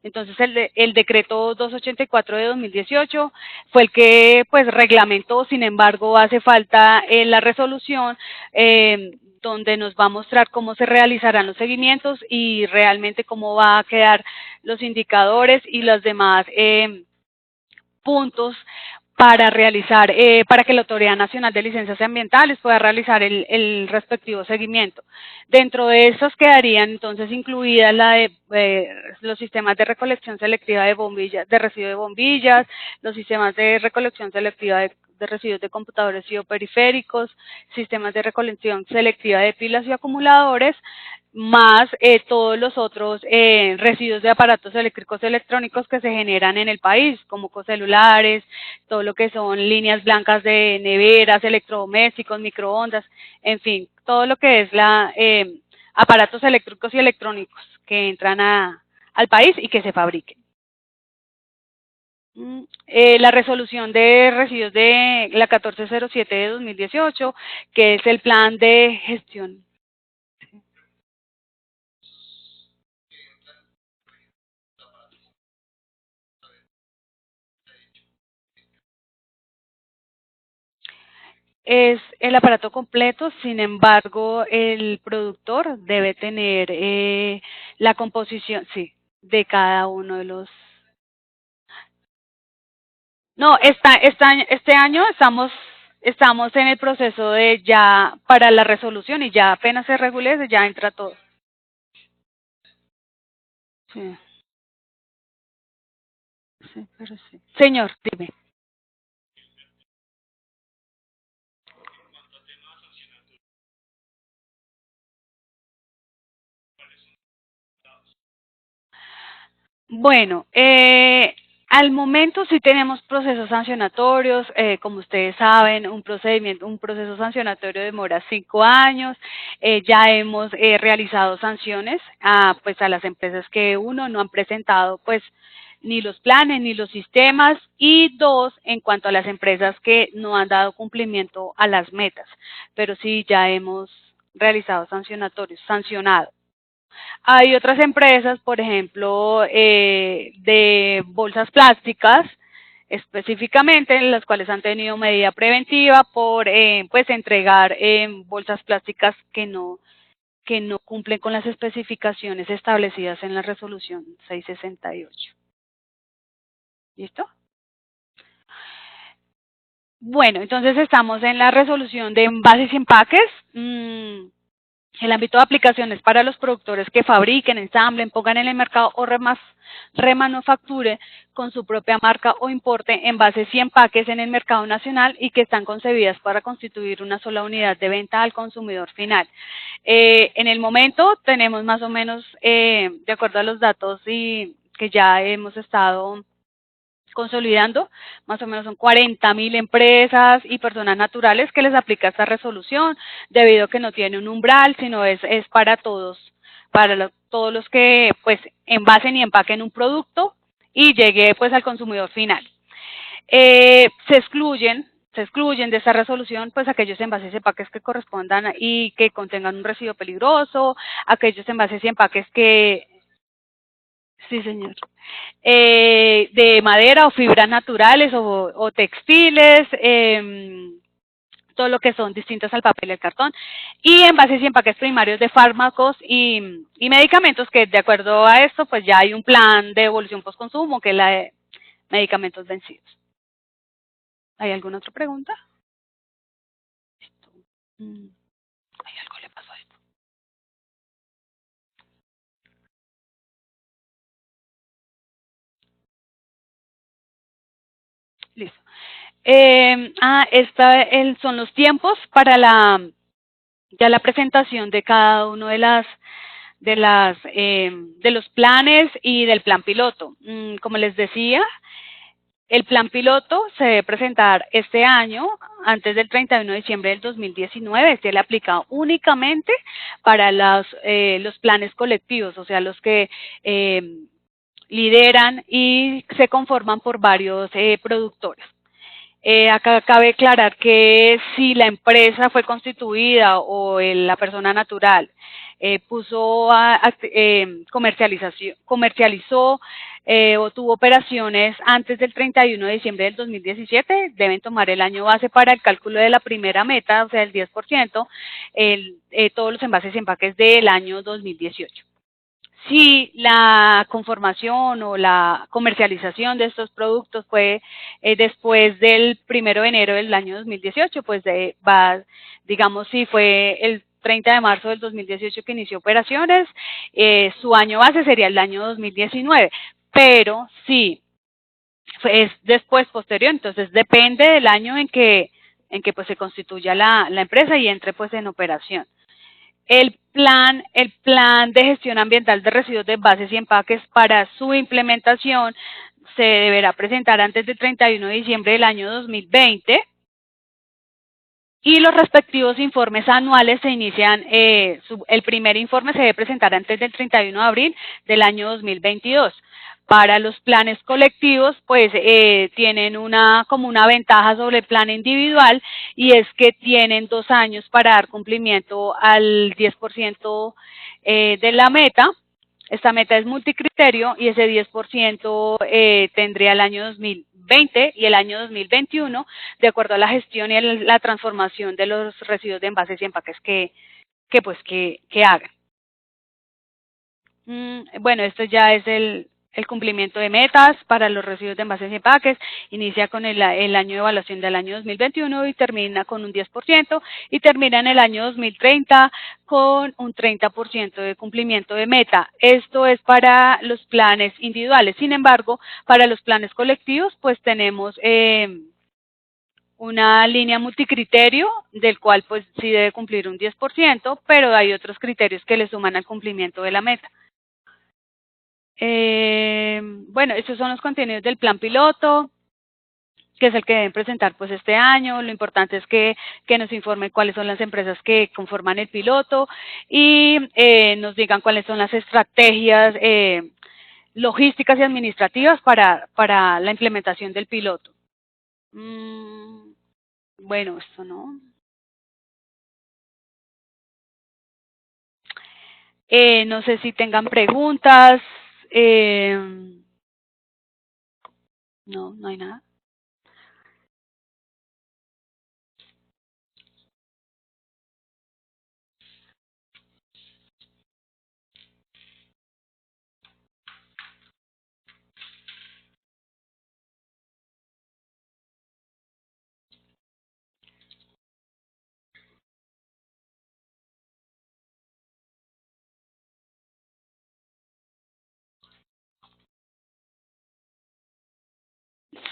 Entonces el decreto 284 de 2018 fue el que pues reglamentó. Sin embargo, hace falta la resolución donde nos va a mostrar cómo se realizarán los seguimientos y realmente cómo va a quedar los indicadores y los demás puntos para realizar, para que la Autoridad Nacional de Licencias Ambientales pueda realizar el respectivo seguimiento. Dentro de estos quedarían entonces incluidas los sistemas de recolección selectiva de bombillas, de residuos de bombillas, los sistemas de recolección selectiva de residuos de computadores y o periféricos, sistemas de recolección selectiva de pilas y acumuladores, más todos los otros residuos de aparatos eléctricos electrónicos que se generan en el país, como celulares, todo lo que son líneas blancas de neveras, electrodomésticos, microondas, en fin, todo lo que es aparatos eléctricos y electrónicos que entran al país y que se fabriquen. La resolución de residuos de la 1407 de 2018, que es el plan de gestión. Es el aparato completo, sin embargo, el productor debe tener la composición, sí, de cada uno de los. No, este año estamos en el proceso de ya para la resolución y ya apenas se regule, ya entra todo. Sí, sí, pero sí. Señor, dime. Bueno, al momento sí tenemos procesos sancionatorios, como ustedes saben, un proceso sancionatorio demora 5 años, ya hemos realizado sanciones pues a las empresas que uno no han presentado pues ni los planes ni los sistemas y dos en cuanto a las empresas que no han dado cumplimiento a las metas, pero sí ya hemos realizado sancionado. Hay otras empresas, por ejemplo, de bolsas plásticas, específicamente en las cuales han tenido medida preventiva por pues entregar bolsas plásticas que no cumplen con las especificaciones establecidas en la resolución 668. ¿Listo? Bueno, entonces estamos en la resolución de envases y empaques. El ámbito de aplicación es para los productores que fabriquen, ensamblen, pongan en el mercado o remanufacture con su propia marca o importe envases y empaques en el mercado nacional y que están concebidas para constituir una sola unidad de venta al consumidor final. En el momento tenemos más o menos, de acuerdo a los datos que ya hemos estado consolidando, más o menos son 40.000 empresas y personas naturales que les aplica esta resolución, debido a que no tiene un umbral, sino es para todos, todos los que pues envasen y empaquen un producto y llegue pues al consumidor final. Se excluyen de esta resolución pues aquellos envases y empaques que correspondan y que contengan un residuo peligroso, aquellos envases y empaques que. Sí, señor. De madera o fibras naturales o textiles, todo lo que son distintas al papel y al cartón, y envases y empaques primarios de fármacos y medicamentos que de acuerdo a esto pues ya hay un plan de evolución postconsumo que es la de medicamentos vencidos. ¿Hay alguna otra pregunta? ¿Hay algo le pasó a esto? Listo. Son los tiempos para la presentación de cada uno de de los planes y del plan piloto. Como les decía, el plan piloto se debe presentar este año, antes del 31 de diciembre del 2019. Este le aplica únicamente para los planes colectivos, o sea, los que lideran y se conforman por varios productores. Acá cabe aclarar que si la empresa fue constituida o la persona natural comercializó o tuvo operaciones antes del 31 de diciembre del 2017, deben tomar el año base para el cálculo de la primera meta, o sea, el 10%, todos los envases y empaques del año 2018. Si la conformación o la comercialización de estos productos fue después del 1 de enero del año 2018, pues digamos, si fue el 30 de marzo del 2018 que inició operaciones, su año base sería el año 2019. Pero si es después, posterior, entonces depende del año en que pues se constituya la empresa y entre pues en operación. El plan de gestión ambiental de residuos de envases y empaques, para su implementación se deberá presentar antes del 31 de diciembre del año 2020 y los respectivos informes anuales se inician, el primer informe se debe presentar antes del 31 de abril del año 2022. Para los planes colectivos, pues tienen como una ventaja sobre el plan individual, y es que tienen 2 años para dar cumplimiento al 10% de la meta. Esta meta es multicriterio y ese 10% tendría el año 2020 y el año 2021, de acuerdo a la gestión y la transformación de los residuos de envases y empaques que hagan. Bueno, esto ya es el cumplimiento de metas para los residuos de envases y empaques. Inicia con el año de evaluación del año 2021 y termina con un 10%, y termina en el año 2030 con un 30% de cumplimiento de meta. Esto es para los planes individuales. Sin embargo, para los planes colectivos, pues tenemos una línea multicriterio, del cual pues sí debe cumplir un 10%, pero hay otros criterios que le suman al cumplimiento de la meta. Bueno, estos son los contenidos del plan piloto, que es el que deben presentar pues este año. Lo importante es que nos informen cuáles son las empresas que conforman el piloto y nos digan cuáles son las estrategias logísticas y administrativas para la implementación del piloto. Bueno, esto no. No sé si tengan preguntas. No hay nada.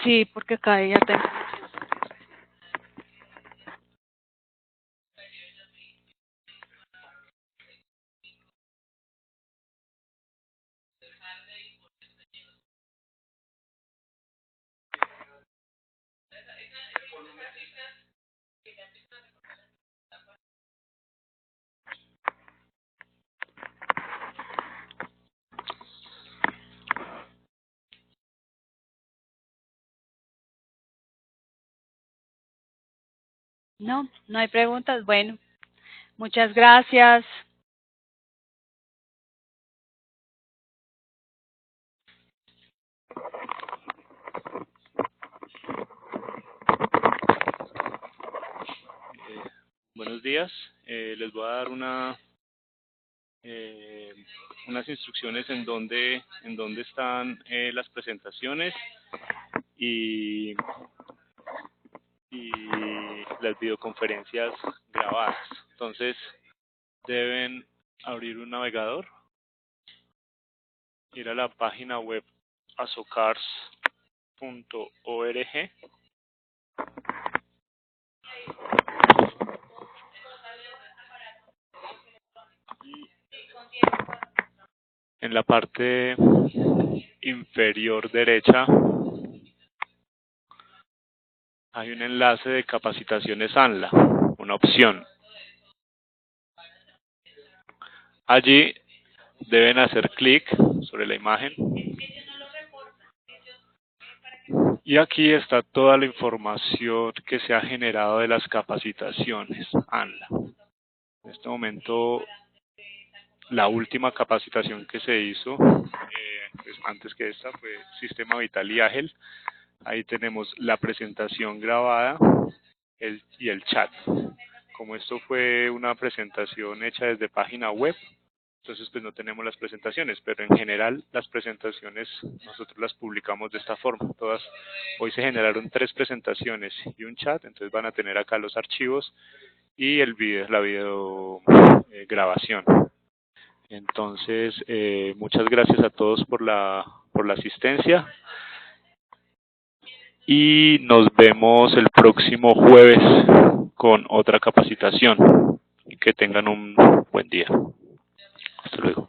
Sí, porque acá ya tengo. No hay preguntas. Bueno, muchas gracias. Buenos días. Les voy a dar unas instrucciones en dónde están las presentaciones y las videoconferencias grabadas. Entonces, deben abrir un navegador, ir a la página web azocars.org. En la parte inferior derecha hay un enlace de capacitaciones ANLA, una opción. Allí deben hacer clic sobre la imagen y aquí está toda la información que se ha generado de las capacitaciones ANLA. En este momento, la última capacitación que se hizo, pues antes que esta, fue Sistema Vital y Ágil. Ahí tenemos la presentación grabada y el chat. Como esto fue una presentación hecha desde página web, entonces pues no tenemos las presentaciones, pero en general las presentaciones nosotros las publicamos de esta forma. Hoy se generaron 3 presentaciones y un chat, entonces van a tener acá los archivos y el video, la video grabación. Entonces, muchas gracias a todos por la asistencia y nos vemos el próximo jueves con otra capacitación. Que tengan un buen día. Hasta luego.